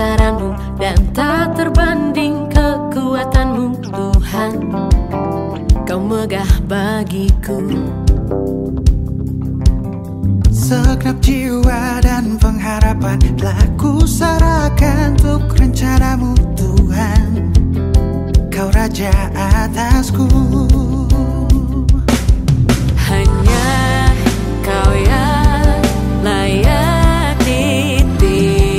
kebesaran-Mu dan tak terbanding kekuatan-Mu Tuhan. Kau megah bagiku. Segenap jiwa dan pengharapan telah ku serahkan untuk rencana-Mu Tuhan. Kau Raja atasku. Hanya Kau yang layak ditinggikan.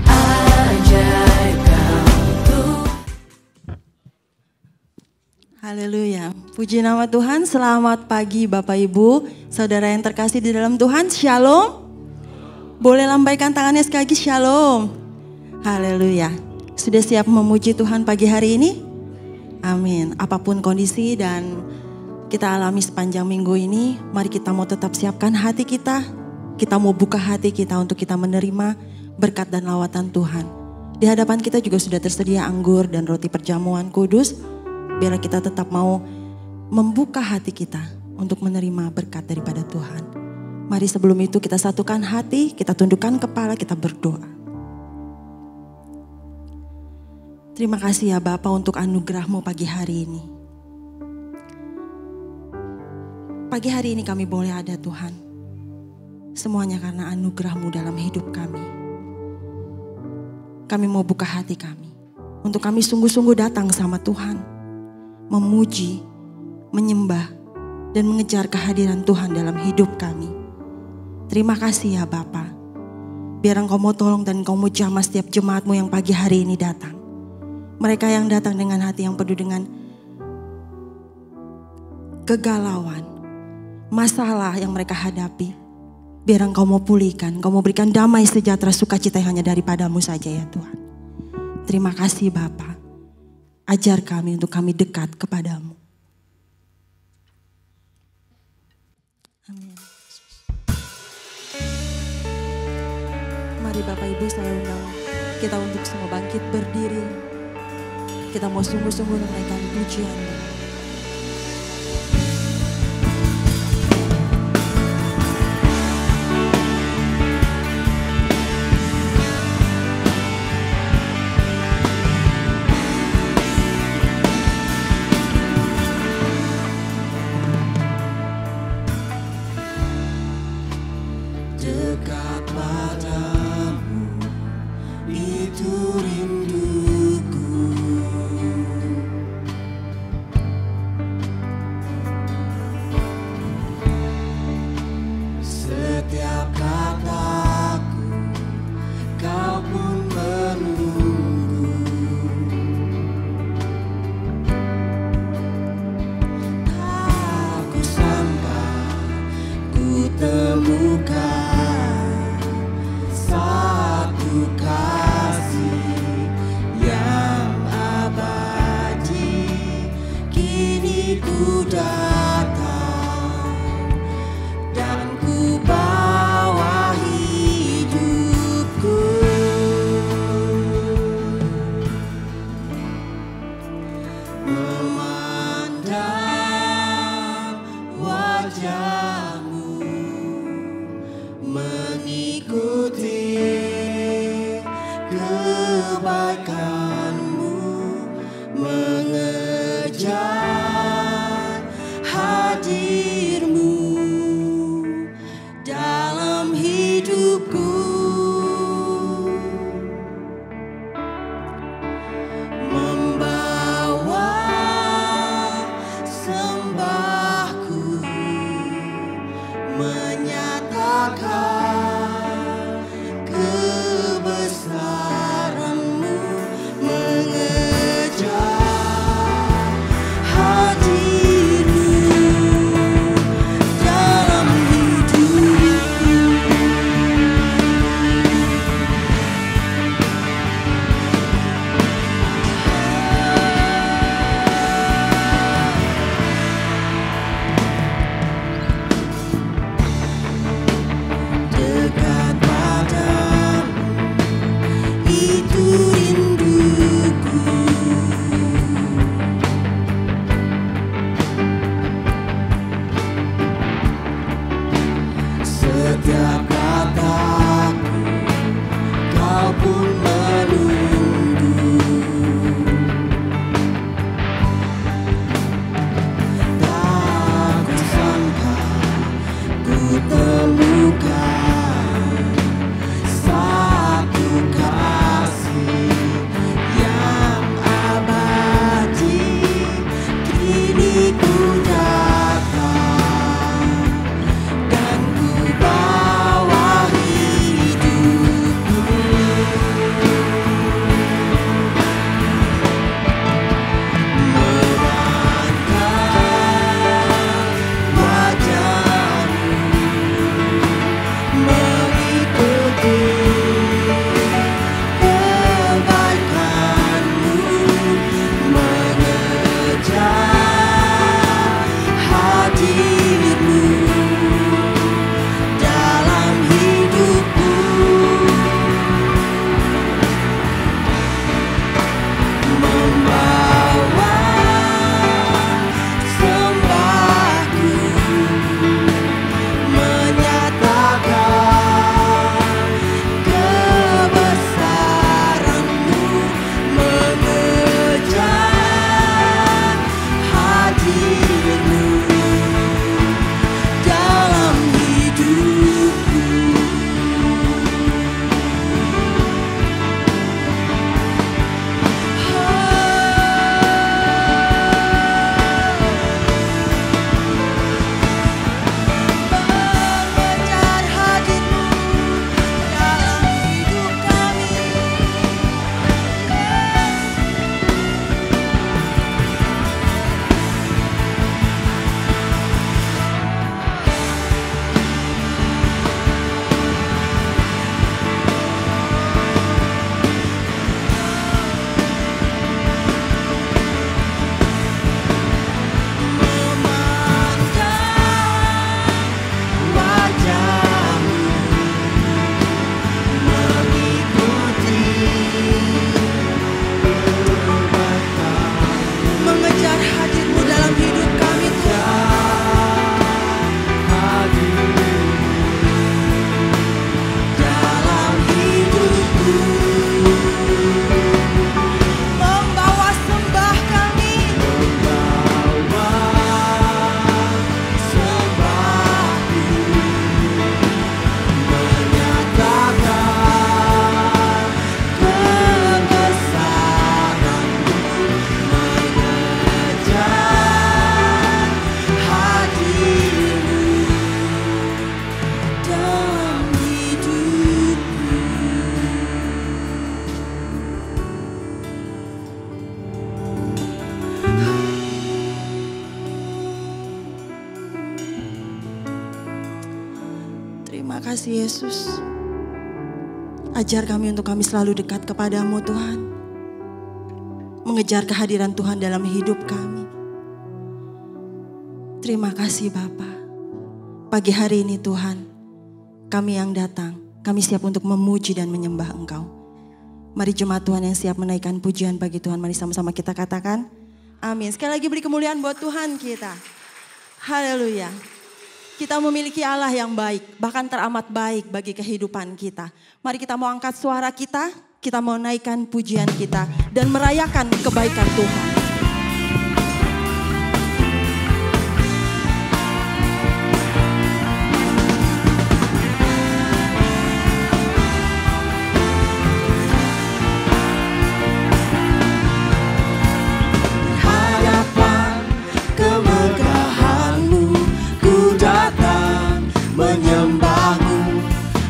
Ajaib Kau Tuhan. Haleluya, puji nama Tuhan. Selamat pagi Bapak Ibu, saudara yang terkasih di dalam Tuhan. Shalom. Boleh lambaikan tangannya sekali lagi, shalom. Haleluya. Sudah siap memuji Tuhan pagi hari ini? Amin. Apapun kondisi dan kita alami sepanjang minggu ini, mari kita mau tetap siapkan hati kita. Kita mau buka hati kita untuk kita menerima berkat dan lawatan Tuhan. Di hadapan kita juga sudah tersedia anggur dan roti perjamuan kudus. Biarlah kita tetap mau membuka hati kita untuk menerima berkat daripada Tuhan. Mari sebelum itu kita satukan hati, kita tundukkan kepala, kita berdoa. Terima kasih ya Bapa untuk anugerah-Mu pagi hari ini. Pagi hari ini kami boleh ada Tuhan. Semuanya karena anugerah-Mu dalam hidup kami. Kami mau buka hati kami. Untuk kami sungguh-sungguh datang sama Tuhan. Memuji, menyembah, dan mengejar kehadiran Tuhan dalam hidup kami. Terima kasih ya Bapa. Biar Engkau mau tolong dan Engkau mau jamah setiap jemaat-Mu yang pagi hari ini datang. Mereka yang datang dengan hati yang penuh dengan kegalauan, masalah yang mereka hadapi. Biar Engkau mau pulihkan, Engkau mau berikan damai sejahtera sukacita yang hanya daripada-Mu saja ya Tuhan. Terima kasih Bapa. Ajar kami untuk kami dekat kepadamu. Amin. Mari Bapak Ibu saya undang kita untuk semua bangkit berdiri. Kita mau sungguh-sungguh menaikkan pujian. Dekat padamu itu rinduku. Setiap kataku kau pun menunggu. Aku sangka ku temukan satu kasih yang abadi. Kini ku datang dan ku bawa hidupku. Memandang wajah-Mu, mengikuti kebaikan-Mu, mengejar hadir-Mu dalam hidupku. Membawa sembahku Terima kasih Yesus. Ajar kami untuk kami selalu dekat kepadamu Tuhan. Mengejar kehadiran Tuhan dalam hidup kami. Terima kasih Bapa. Pagi hari ini Tuhan, kami yang datang, kami siap untuk memuji dan menyembah Engkau. Mari jemaat Tuhan yang siap menaikkan pujian bagi Tuhan, mari sama-sama kita katakan amin. Sekali lagi beri kemuliaan buat Tuhan kita. Haleluya. Kita memiliki Allah yang baik, bahkan teramat baik bagi kehidupan kita. Mari kita mau angkat suara kita mau naikkan pujian kita dan merayakan kebaikan Tuhan.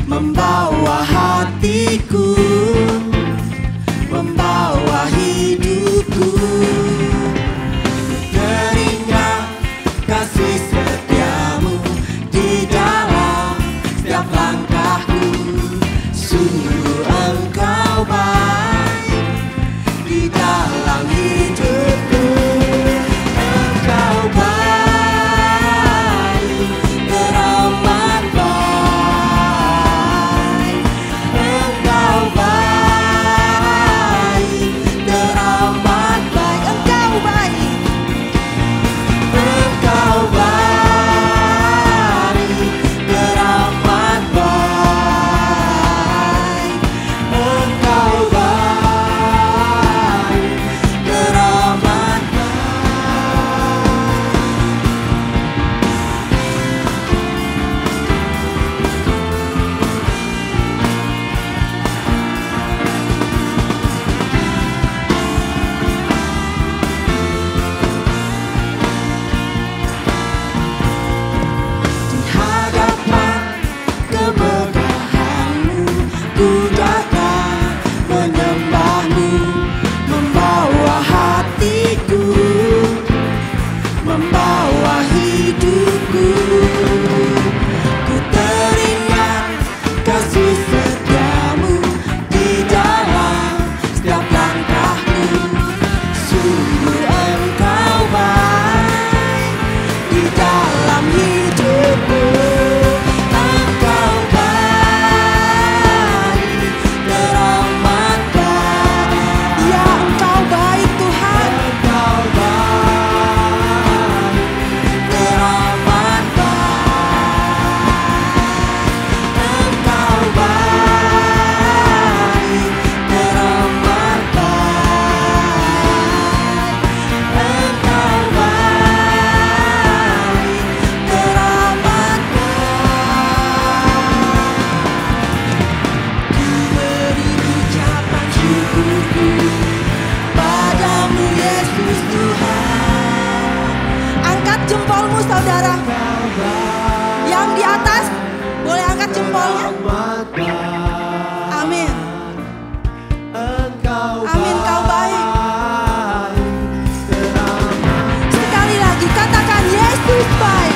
Membawa hatiku, membawa hidupku, teringat kasih setiamu di dalam setiap langkahku. Sungguh Engkau baik di dalam hidupku. Engkau baik, teramat baik. Engkau baik, teramat baik. Engkau baik, Engkau baik, teramat baik. Engkau baik, teramat di hadapan kemegahanmu, ku datang menyembahmu, membawa hatiku, membawa hidupku. Ku teringat kasih setiamu di dalam setiap langkahku. Sungguh Engkau baik di dalam hidupku. Engkau baik, teramat baik. Ya, Engkau baik Tuhan. Engkau baik, teramat baik. Engkau baik, teramat baik. Engkau baik, teramat baik. Ku beri ucapan syukurku padamu Yesus Tuhan. Angkat jempolmu saudara. Yang di atas boleh angkat jempolnya. Amin. Amin, Kau baik. Sekali lagi katakan Yesus baik.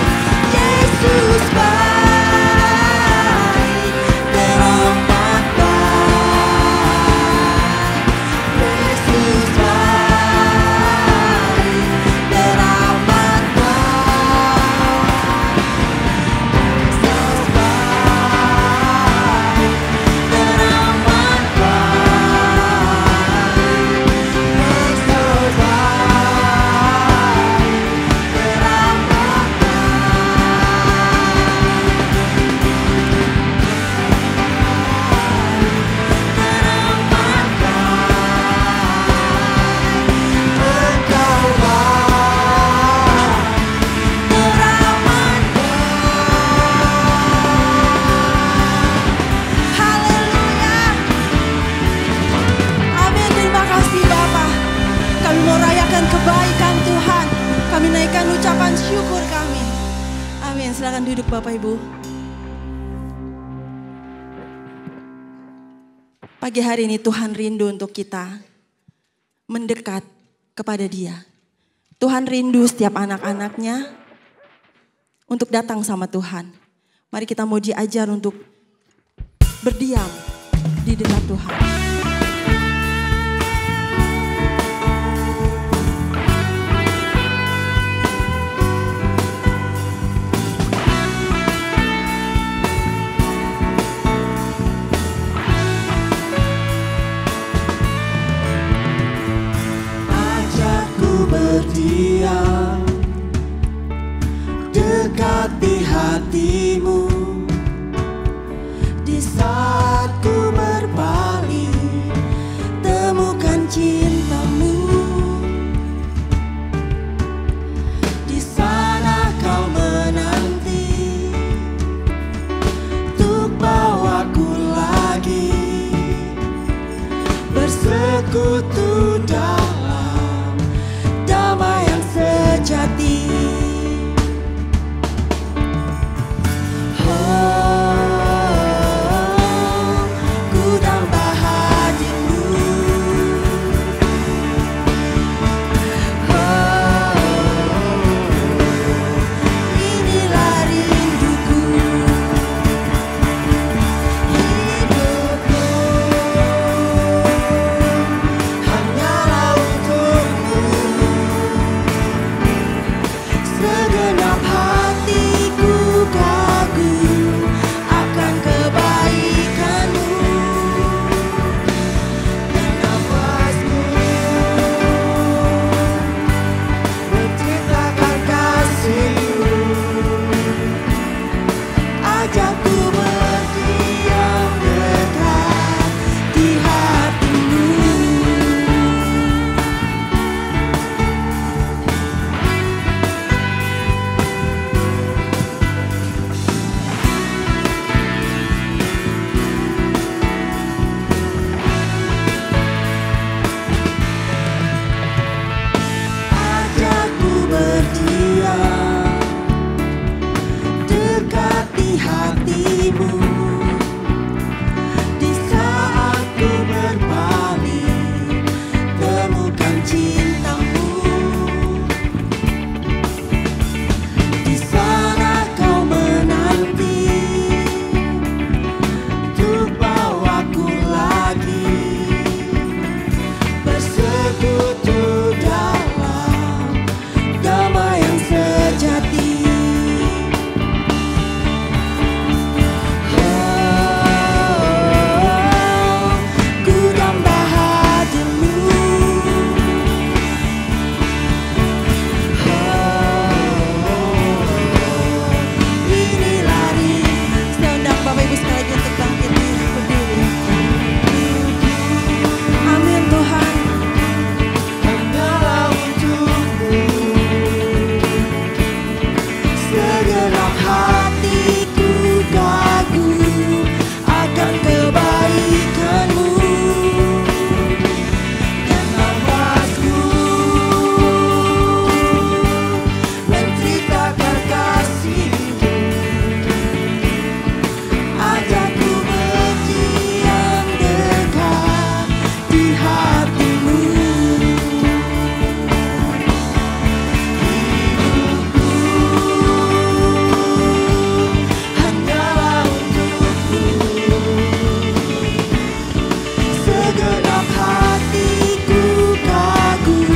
Yesus baik, teramat baik. Yesus baik, teramat baik. Yesus baik, teramat baik. Yesus baik, teramat Haleluya. Amin. Terima kasih Bapa. Kami mau rayakan kebaikan Tuhan. Kami naikkan ucapan syukur kami. Amin. Silakan duduk Bapak Ibu. Pagi hari ini Tuhan rindu untuk kita mendekat kepada Dia. Tuhan rindu setiap anak-anaknya untuk datang sama Tuhan. Mari kita mau diajar untuk berdiam di dekat Tuhan. Berdiam dekati hatimu di saat ku berpaling, temukan cintamu. Di sana kau menanti untuk bawaku lagi bersekutu dalam damai yang sejati. Ku tambah hadirmu. Inilah rinduku. Hidupku hanyalah untukmu. Segenap hatiku kagum akan kebaikanmu, dan nafasku menceritakan kasihmu. Ajakku berdiam dekat di hatimu. Ajakku berdiam dekat di hatimu di saat ku berpaling, temukan cintamu. Di sana kau menanti untuk bawaku lagi bersekutu dalam damai yang sejati. Ku tambah hadirmu. Inilah rindu. Saya undang Bapak Ibu sekali lagi untuk bangkit berdiri. Amin Tuhan. Hanyalah untukmu. Segenap hatiku kagum akan kebaikanmu, dan nafasku menceritakan kasihmu. Ajakku berdiam dekat di hatimu. Hanyalah untukmu. Segenap hatiku kagum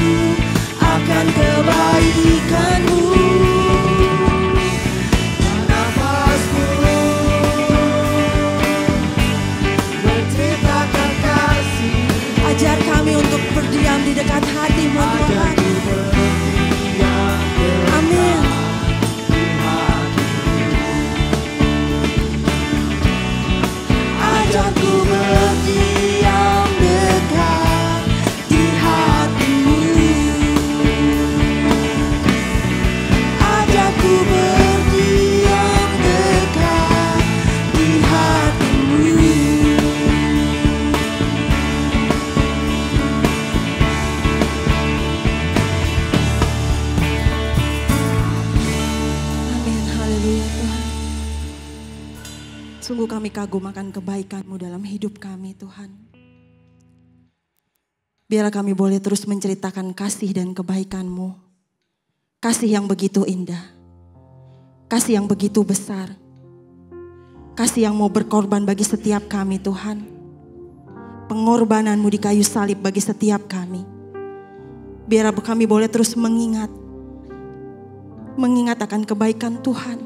akan kebaikanmu, dan nafasku menceritakan kasih. Ajar kami untuk berdiam di dekat hati-Mu Tuhan. Ajakku berdiam Amin. di hatimu. Ajakku berdiam dekat di hatimu. Ajakku berdiam dekat di hatimu. Amin, haleluya Tuhan. Sungguh kami kagum akan kebaikan-Mu dalam hidup kami Tuhan. Biarlah kami boleh terus menceritakan kasih dan kebaikan-Mu. Kasih yang begitu indah. Kasih yang begitu besar. Kasih yang mau berkorban bagi setiap kami Tuhan. Pengorbananmu di kayu salib bagi setiap kami. Biar kami boleh terus mengingat akan kebaikan Tuhan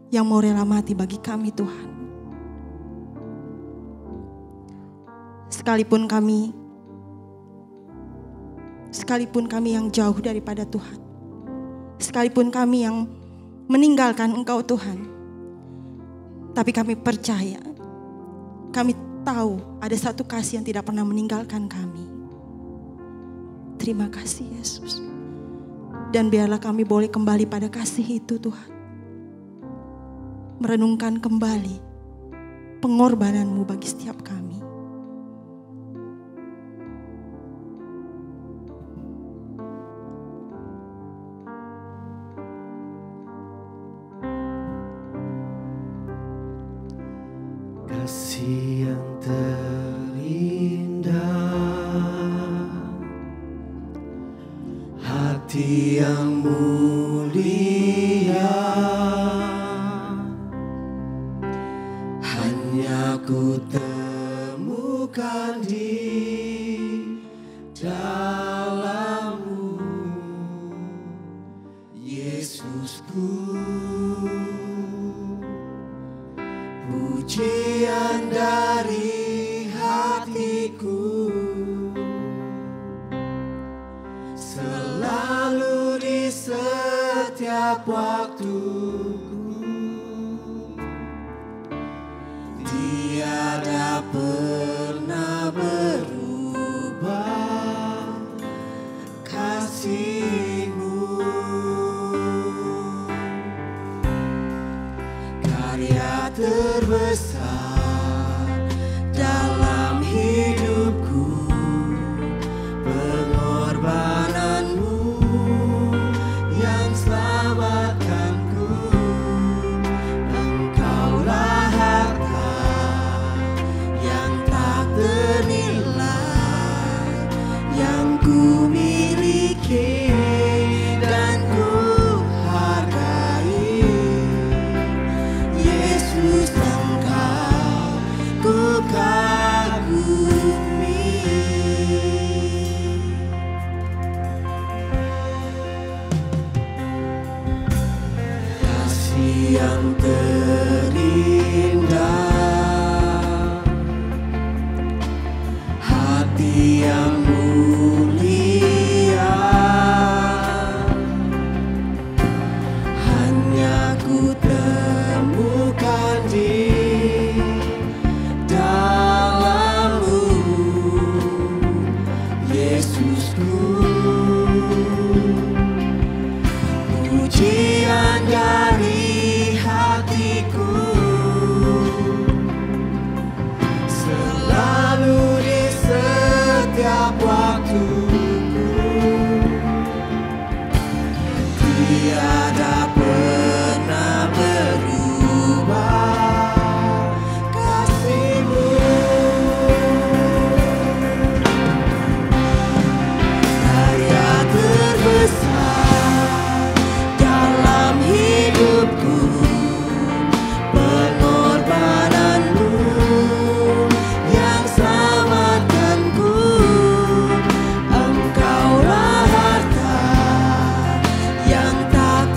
yang mau rela mati bagi kami Tuhan. Sekalipun kami yang jauh daripada Tuhan, sekalipun kami yang meninggalkan Engkau Tuhan, tapi kami percaya, kami tahu ada satu kasih yang tidak pernah meninggalkan kami. Terima kasih Yesus. Dan biarlah kami boleh kembali pada kasih itu Tuhan. Merenungkan kembali pengorbanan-Mu bagi setiap kami. Kasih yang terindah, hati yang mulia, hanya ku temukan di dalam-Mu, Yesusku. Pujian dari hatiku selalu di setiap waktuku, tiada pernah berubah kasih-Mu. Karya terbesar dalam hidupku, pengorbanan-Mu yang selamatkanku. Engkaulah harta yang tak ternilai yang ku miliki dan ku hargai. Yesus, Engkau ku kagumi. Kasih yang terindah, hati yang mulia, hanya ku temukan di dalam-Mu, Yesusku. Pujian dari hatiku selalu di setiap waktuku, tiada pernah berubah kasih-Mu. Karya terbesar dalam hidupku, pengorbanan-Mu yang selamatkanku. Engkaulah harta yang tak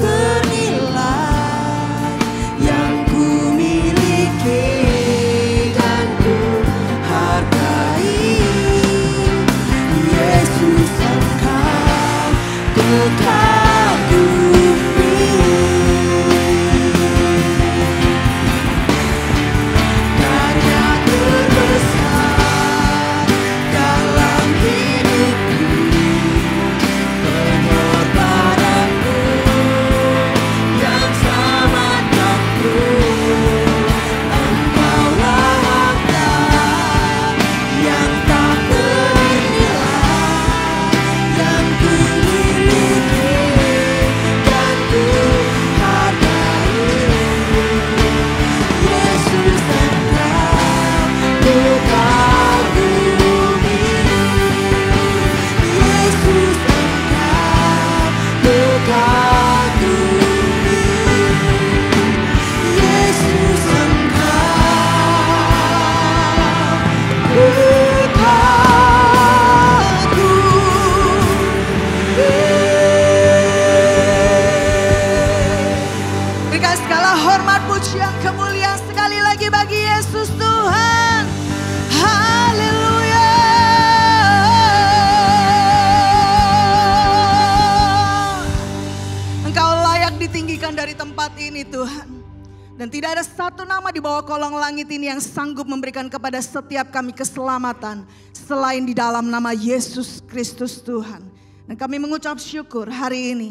Engkau layak ditinggikan dari tempat ini Tuhan. Dan tidak ada satu nama di bawah kolong langit ini yang sanggup memberikan kepada setiap kami keselamatan selain di dalam nama Yesus Kristus Tuhan. Dan kami mengucap syukur hari ini.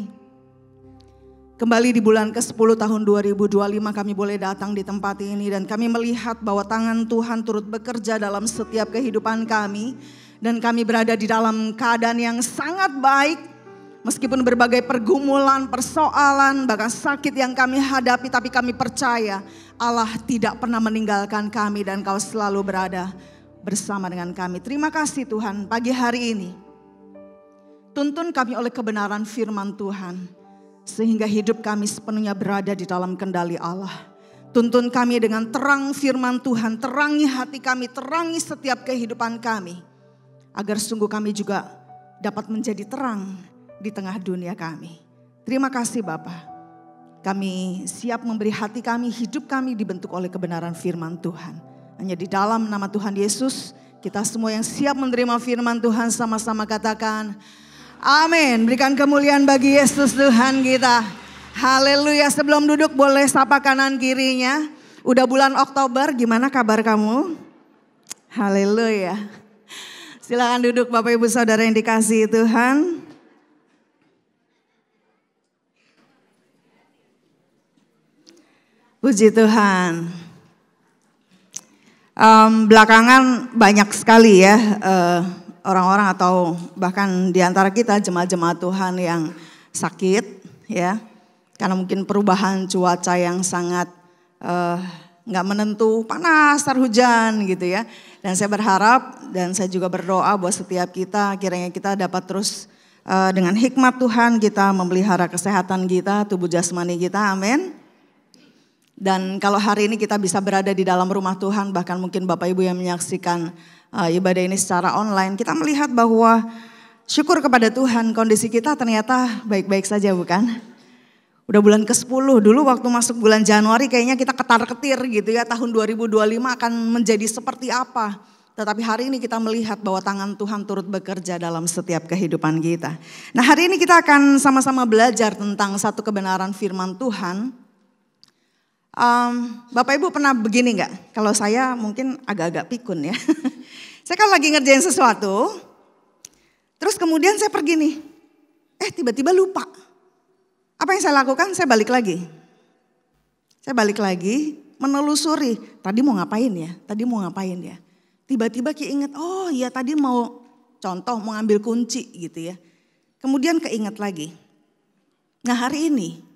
Kembali di bulan ke-10 tahun 2025 kami boleh datang di tempat ini. Dan kami melihat bahwa tangan Tuhan turut bekerja dalam setiap kehidupan kami. Dan kami berada di dalam keadaan yang sangat baik. Meskipun berbagai pergumulan, persoalan, bahkan sakit yang kami hadapi, tapi kami percaya Allah tidak pernah meninggalkan kami dan Kau selalu berada bersama dengan kami. Terima kasih Tuhan pagi hari ini. Tuntun kami oleh kebenaran firman Tuhan, sehingga hidup kami sepenuhnya berada di dalam kendali Allah. Tuntun kami dengan terang firman Tuhan, terangi hati kami, terangi setiap kehidupan kami. Agar sungguh kami juga dapat menjadi terang di tengah dunia kami. Terima kasih Bapa. Kami siap memberi hati kami, hidup kami dibentuk oleh kebenaran firman Tuhan. Hanya di dalam nama Tuhan Yesus, kita semua yang siap menerima firman Tuhan sama-sama katakan, amin. Berikan kemuliaan bagi Yesus Tuhan kita. Haleluya. Sebelum duduk boleh sapa kanan kirinya. Udah bulan Oktober, gimana kabar kamu? Haleluya. Silakan duduk Bapak Ibu Saudara yang dikasihi Tuhan. Puji Tuhan. Belakangan banyak sekali ya orang-orang atau bahkan di antara kita jemaat-jemaat Tuhan yang sakit ya. Karena mungkin perubahan cuaca yang sangat nggak menentu, panas, tar hujan gitu ya. Dan saya berharap dan saya juga berdoa buat setiap kita kiranya kita dapat terus dengan hikmat Tuhan kita memelihara kesehatan kita, tubuh jasmani kita, amin. Dan kalau hari ini kita bisa berada di dalam rumah Tuhan, bahkan mungkin Bapak Ibu yang menyaksikan ibadah ini secara online, kita melihat bahwa syukur kepada Tuhan kondisi kita ternyata baik-baik saja bukan? Udah bulan ke-10, dulu waktu masuk bulan Januari kayaknya kita ketar-ketir gitu ya, tahun 2025 akan menjadi seperti apa. Tetapi hari ini kita melihat bahwa tangan Tuhan turut bekerja dalam setiap kehidupan kita. Nah hari ini kita akan sama-sama belajar tentang satu kebenaran firman Tuhan. Bapak Ibu pernah begini gak? Kalau saya mungkin agak-agak pikun ya. Saya kan lagi ngerjain sesuatu. Terus kemudian saya pergi nih. Tiba-tiba lupa. Apa yang saya lakukan? Saya balik lagi. Saya balik lagi menelusuri. Tadi mau ngapain ya? Tadi mau ngapain ya? Tiba-tiba keinget, oh iya tadi mau contoh mau ngambil kunci gitu ya. Kemudian keinget lagi. Nah hari ini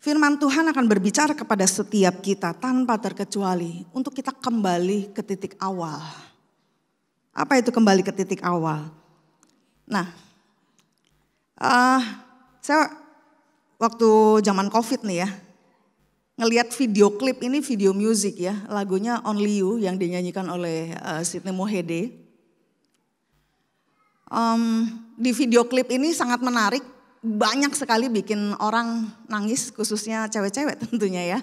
firman Tuhan akan berbicara kepada setiap kita tanpa terkecuali untuk kita kembali ke titik awal. Apa itu kembali ke titik awal? Nah, saya waktu zaman COVID nih ya, ngelihat video klip ini video musik ya, lagunya Only You yang dinyanyikan oleh Sydney Mohede. Di video klip ini sangat menarik. Banyak sekali bikin orang nangis khususnya cewek-cewek tentunya ya.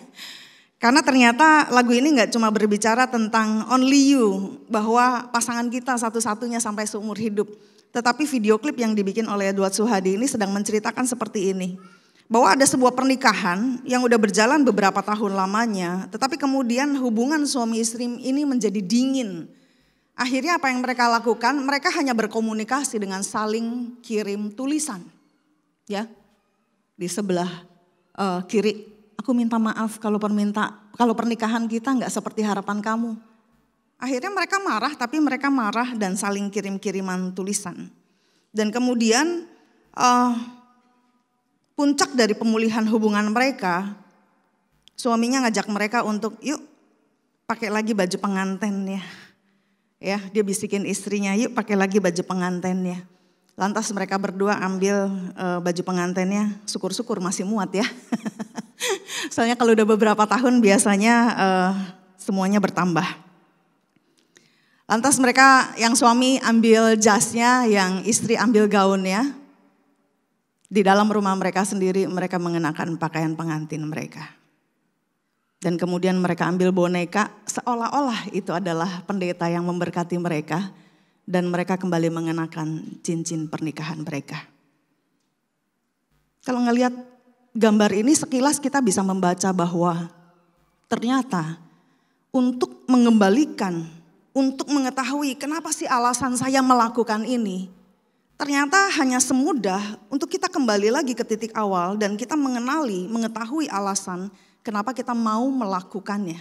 Karena ternyata lagu ini gak cuma berbicara tentang only you. Bahwa pasangan kita satu-satunya sampai seumur hidup. Tetapi video klip yang dibikin oleh Edward Suhadi ini sedang menceritakan seperti ini. Bahwa ada sebuah pernikahan yang udah berjalan beberapa tahun lamanya. Tetapi kemudian hubungan suami istri ini menjadi dingin. Akhirnya apa yang mereka lakukan? Mereka hanya berkomunikasi dengan saling kirim tulisan. Ya, di sebelah kiri, aku minta maaf kalau pernikahan kita nggak seperti harapan kamu. Akhirnya mereka marah, tapi mereka marah dan saling kirim-kiriman tulisan. Dan kemudian puncak dari pemulihan hubungan mereka, suaminya ngajak mereka untuk yuk pakai lagi baju pengantennya. Ya, dia bisikin istrinya, yuk pakai lagi baju pengantennya. Lantas mereka berdua ambil baju pengantennya, syukur-syukur masih muat ya. Soalnya kalau udah beberapa tahun biasanya semuanya bertambah. Lantas mereka yang suami ambil jasnya, yang istri ambil gaunnya. Di dalam rumah mereka sendiri mereka mengenakan pakaian pengantin mereka. Dan kemudian mereka ambil boneka seolah-olah itu adalah pendeta yang memberkati mereka. Dan mereka kembali mengenakan cincin pernikahan mereka. Kalau ngelihat gambar ini sekilas kita bisa membaca bahwa ternyata untuk mengembalikan, untuk mengetahui kenapa sih alasan saya melakukan ini, ternyata hanya semudah untuk kita kembali lagi ke titik awal dan kita mengetahui alasan kenapa kita mau melakukannya,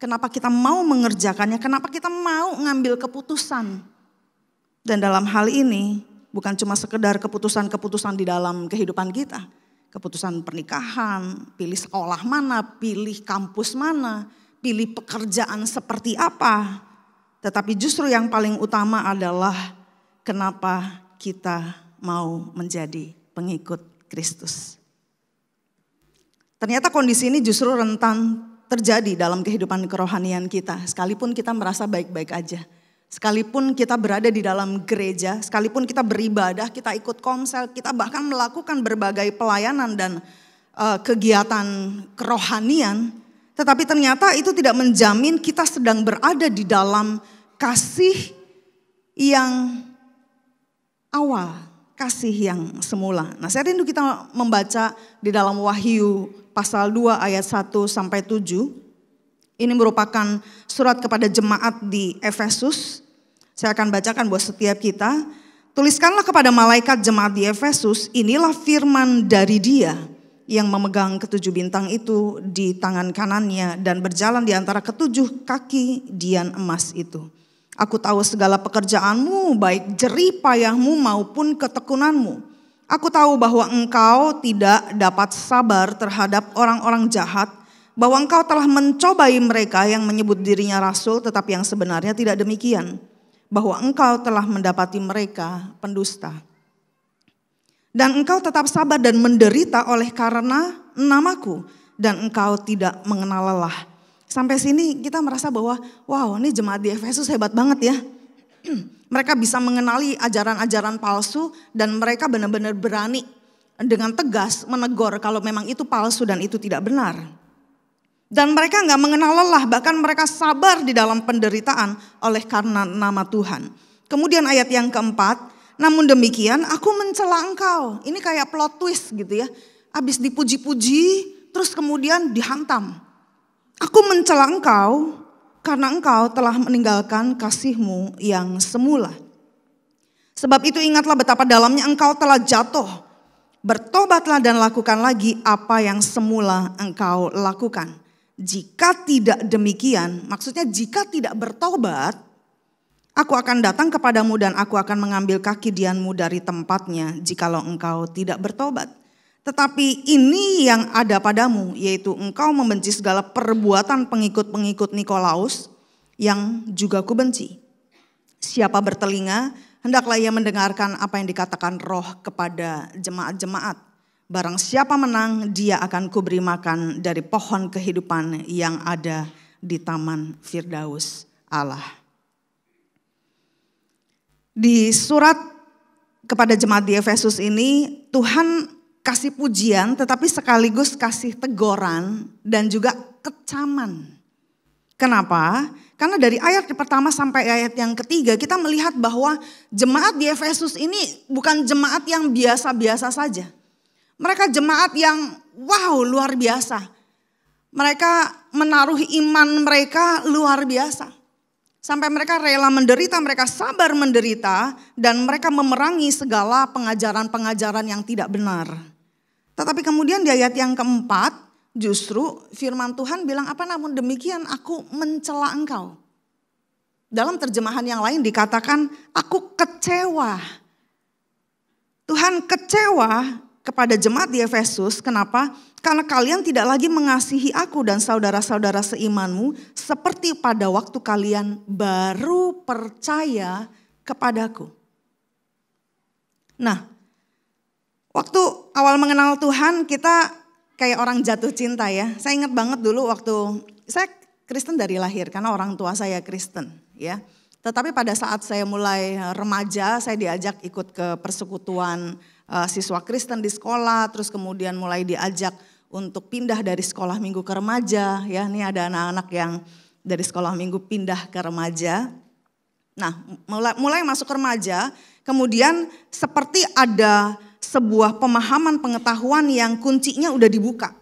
kenapa kita mau mengerjakannya, kenapa kita mau ngambil keputusan. Dan dalam hal ini bukan cuma sekedar keputusan-keputusan di dalam kehidupan kita, keputusan pernikahan, pilih sekolah mana, pilih kampus mana, pilih pekerjaan seperti apa. Tetapi justru yang paling utama adalah kenapa kita mau menjadi pengikut Kristus. Ternyata kondisi ini justru rentan terjadi dalam kehidupan kerohanian kita. Sekalipun kita merasa baik-baik aja. Sekalipun kita berada di dalam gereja, sekalipun kita beribadah, kita ikut komsel, kita bahkan melakukan berbagai pelayanan dan kegiatan kerohanian. Tetapi ternyata itu tidak menjamin kita sedang berada di dalam kasih yang awal, kasih yang semula. Nah, saya rindu kita membaca di dalam Wahyu pasal 2 ayat 1 sampai 7. Ini merupakan surat kepada jemaat di Efesus. Saya akan bacakan buat setiap kita. Tuliskanlah kepada malaikat jemaat di Efesus, inilah firman dari Dia yang memegang ketujuh bintang itu di tangan kanannya dan berjalan di antara ketujuh kaki dian emas itu. Aku tahu segala pekerjaanmu, baik jerih payahmu maupun ketekunanmu. Aku tahu bahwa engkau tidak dapat sabar terhadap orang-orang jahat, bahwa engkau telah mencobai mereka yang menyebut dirinya rasul tetapi yang sebenarnya tidak demikian, bahwa engkau telah mendapati mereka pendusta. Dan engkau tetap sabar dan menderita oleh karena namaku, dan engkau tidak mengenal lelah. Sampai sini kita merasa bahwa wow, ini jemaat di Efesus hebat banget ya. Mereka bisa mengenali ajaran-ajaran palsu dan mereka benar-benar berani dengan tegas menegur kalau memang itu palsu dan itu tidak benar. Dan mereka gak mengenal lelah, bahkan mereka sabar di dalam penderitaan oleh karena nama Tuhan. Kemudian ayat yang keempat, namun demikian aku mencela engkau. Ini kayak plot twist gitu ya. Habis dipuji-puji terus kemudian dihantam. Aku mencela engkau karena engkau telah meninggalkan kasihmu yang semula. Sebab itu ingatlah betapa dalamnya engkau telah jatuh. Bertobatlah dan lakukan lagi apa yang semula engkau lakukan. Jika tidak demikian, maksudnya jika tidak bertobat, aku akan datang kepadamu dan aku akan mengambil kaki dianmu dari tempatnya jikalau engkau tidak bertobat. Tetapi ini yang ada padamu, yaitu engkau membenci segala perbuatan pengikut-pengikut Nikolaus yang juga kubenci. Siapa bertelinga, hendaklah ia mendengarkan apa yang dikatakan Roh kepada jemaat-jemaat. Barang siapa menang, dia akan kuberi makan dari pohon kehidupan yang ada di taman Firdaus Allah. Di surat kepada jemaat di Efesus ini, Tuhan kasih pujian tetapi sekaligus kasih teguran dan juga kecaman. Kenapa? Karena dari ayat pertama sampai ayat yang ketiga kita melihat bahwa jemaat di Efesus ini bukan jemaat yang biasa-biasa saja. Mereka jemaat yang wow, luar biasa. Mereka menaruh iman mereka luar biasa. Sampai mereka rela menderita, mereka sabar menderita dan mereka memerangi segala pengajaran-pengajaran yang tidak benar. Tetapi kemudian di ayat yang keempat justru firman Tuhan bilang apa, namun demikian aku mencela engkau. Dalam terjemahan yang lain dikatakan aku kecewa. Tuhan kecewa kepada jemaat di Efesus, kenapa? Karena kalian tidak lagi mengasihi aku dan saudara-saudara seimanmu seperti pada waktu kalian baru percaya kepadaku. Nah, waktu awal mengenal Tuhan kita kayak orang jatuh cinta ya. Saya ingat banget dulu waktu saya Kristen dari lahir karena orang tua saya Kristen ya. Tetapi pada saat saya mulai remaja saya diajak ikut ke persekutuan siswa Kristen di sekolah. Terus kemudian mulai diajak untuk pindah dari sekolah minggu ke remaja ya. Ini ada anak-anak yang dari sekolah minggu pindah ke remaja. Nah mulai masuk ke remaja kemudian seperti ada sebuah pemahaman pengetahuan yang kuncinya udah dibuka.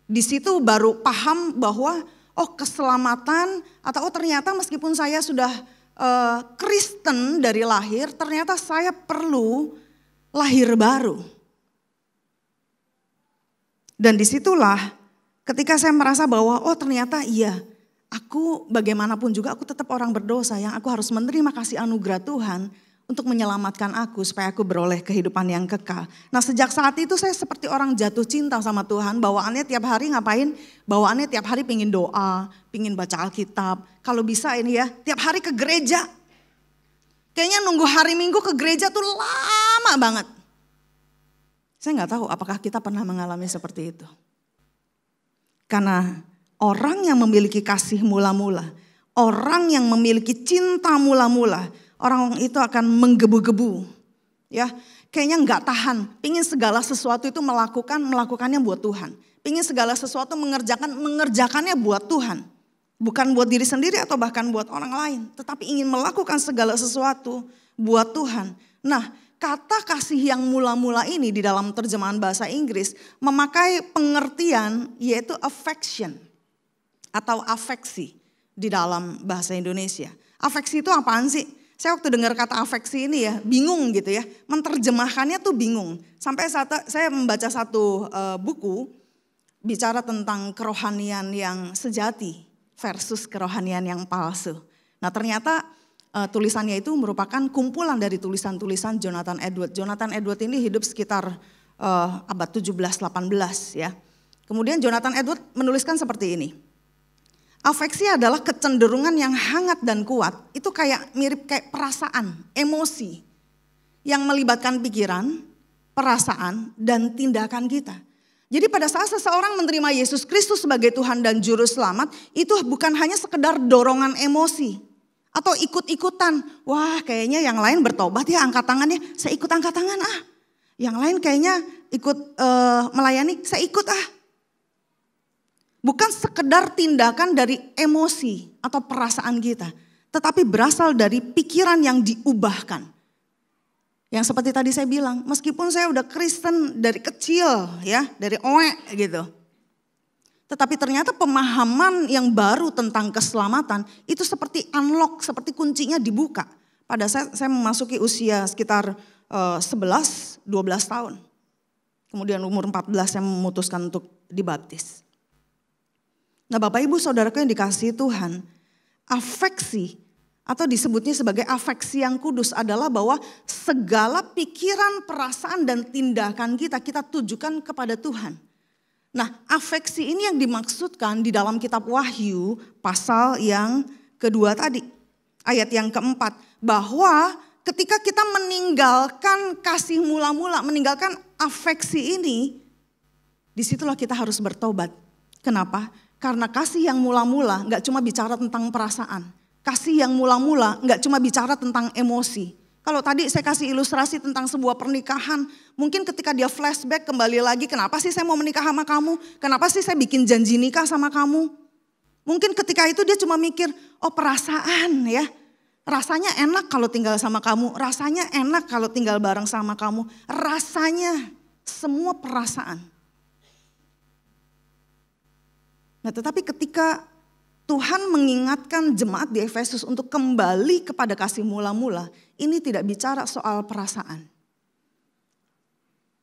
Di situ baru paham bahwa keselamatan atau ternyata meskipun saya sudah Kristen dari lahir, ternyata saya perlu lahir baru. Dan disitulah ketika saya merasa bahwa ternyata iya, aku bagaimanapun juga aku tetap orang berdosa yang aku harus menerima kasih anugerah Tuhan untuk menyelamatkan aku supaya aku beroleh kehidupan yang kekal. Nah sejak saat itu saya seperti orang jatuh cinta sama Tuhan. Bawaannya tiap hari ngapain? Bawaannya tiap hari pingin doa, pingin baca Alkitab. Kalau bisa ini ya, tiap hari ke gereja. Kayaknya nunggu hari Minggu ke gereja tuh lama banget. Saya gak tahu apakah kita pernah mengalami seperti itu. Karena orang yang memiliki kasih mula-mula, orang yang memiliki cinta mula-mula, orang itu akan menggebu-gebu, ya, kayaknya nggak tahan, pingin segala sesuatu itu melakukannya buat Tuhan, pingin segala sesuatu mengerjakannya buat Tuhan, bukan buat diri sendiri atau bahkan buat orang lain, tetapi ingin melakukan segala sesuatu buat Tuhan. Nah, kata kasih yang mula-mula ini di dalam terjemahan bahasa Inggris memakai pengertian yaitu affection atau afeksi di dalam bahasa Indonesia. Afeksi itu apaan sih? Saya waktu dengar kata afeksi ini ya bingung gitu ya, menerjemahkannya tuh bingung. Sampai saat saya membaca satu buku bicara tentang kerohanian yang sejati versus kerohanian yang palsu. Nah ternyata tulisannya itu merupakan kumpulan dari tulisan-tulisan Jonathan Edwards. Jonathan Edwards ini hidup sekitar abad 17-18 ya. Kemudian Jonathan Edwards menuliskan seperti ini. Afeksi adalah kecenderungan yang hangat dan kuat. Itu mirip kayak perasaan, emosi yang melibatkan pikiran, perasaan, dan tindakan kita. Jadi pada saat seseorang menerima Yesus Kristus sebagai Tuhan dan Juru Selamat, itu bukan hanya sekedar dorongan emosi atau ikut-ikutan. Wah kayaknya yang lain bertobat ya angkat tangannya, saya ikut angkat tangan ah. Yang lain kayaknya ikut melayani, saya ikut ah. Bukan sekedar tindakan dari emosi atau perasaan kita. Tetapi berasal dari pikiran yang diubahkan. Yang seperti tadi saya bilang, meskipun saya udah Kristen dari kecil ya, dari gitu. Tetapi ternyata pemahaman yang baru tentang keselamatan itu seperti unlock, seperti kuncinya dibuka. Pada saya memasuki usia sekitar 11-12 tahun. Kemudian umur 14 saya memutuskan untuk dibaptis. Nah Bapak Ibu Saudaraku yang dikasihi Tuhan, afeksi atau disebutnya sebagai afeksi yang kudus adalah bahwa segala pikiran, perasaan dan tindakan kita tujukan kepada Tuhan. Nah afeksi ini yang dimaksudkan di dalam kitab Wahyu pasal yang kedua tadi. Ayat yang keempat, bahwa ketika kita meninggalkan kasih mula-mula, meninggalkan afeksi ini, disitulah kita harus bertobat. Kenapa? Karena kasih yang mula-mula gak cuma bicara tentang perasaan. Kasih yang mula-mula gak cuma bicara tentang emosi. Kalau tadi saya kasih ilustrasi tentang sebuah pernikahan, mungkin ketika dia flashback kembali lagi, kenapa sih saya mau menikah sama kamu? Kenapa sih saya bikin janji nikah sama kamu? Mungkin ketika itu dia cuma mikir, perasaan ya. Rasanya enak kalau tinggal sama kamu, rasanya enak kalau tinggal bareng sama kamu. Rasanya semua perasaan. Nah tetapi ketika Tuhan mengingatkan jemaat di Efesus untuk kembali kepada kasih mula-mula, ini tidak bicara soal perasaan.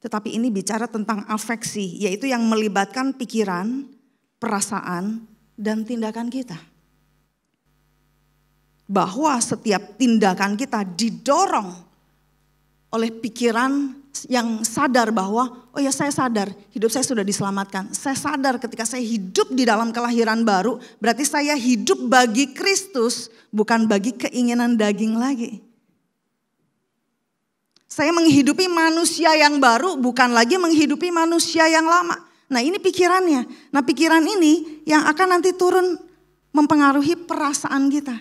Tetapi ini bicara tentang afeksi, yaitu yang melibatkan pikiran, perasaan, dan tindakan kita. Bahwa setiap tindakan kita didorong oleh pikiran yang sadar bahwa, oh ya saya sadar hidup saya sudah diselamatkan. Saya sadar ketika saya hidup di dalam kelahiran baru, berarti saya hidup bagi Kristus, bukan bagi keinginan daging lagi. Saya menghidupi manusia yang baru, bukan lagi menghidupi manusia yang lama. Nah ini pikirannya. Nah pikiran ini yang akan nanti turun mempengaruhi perasaan kita.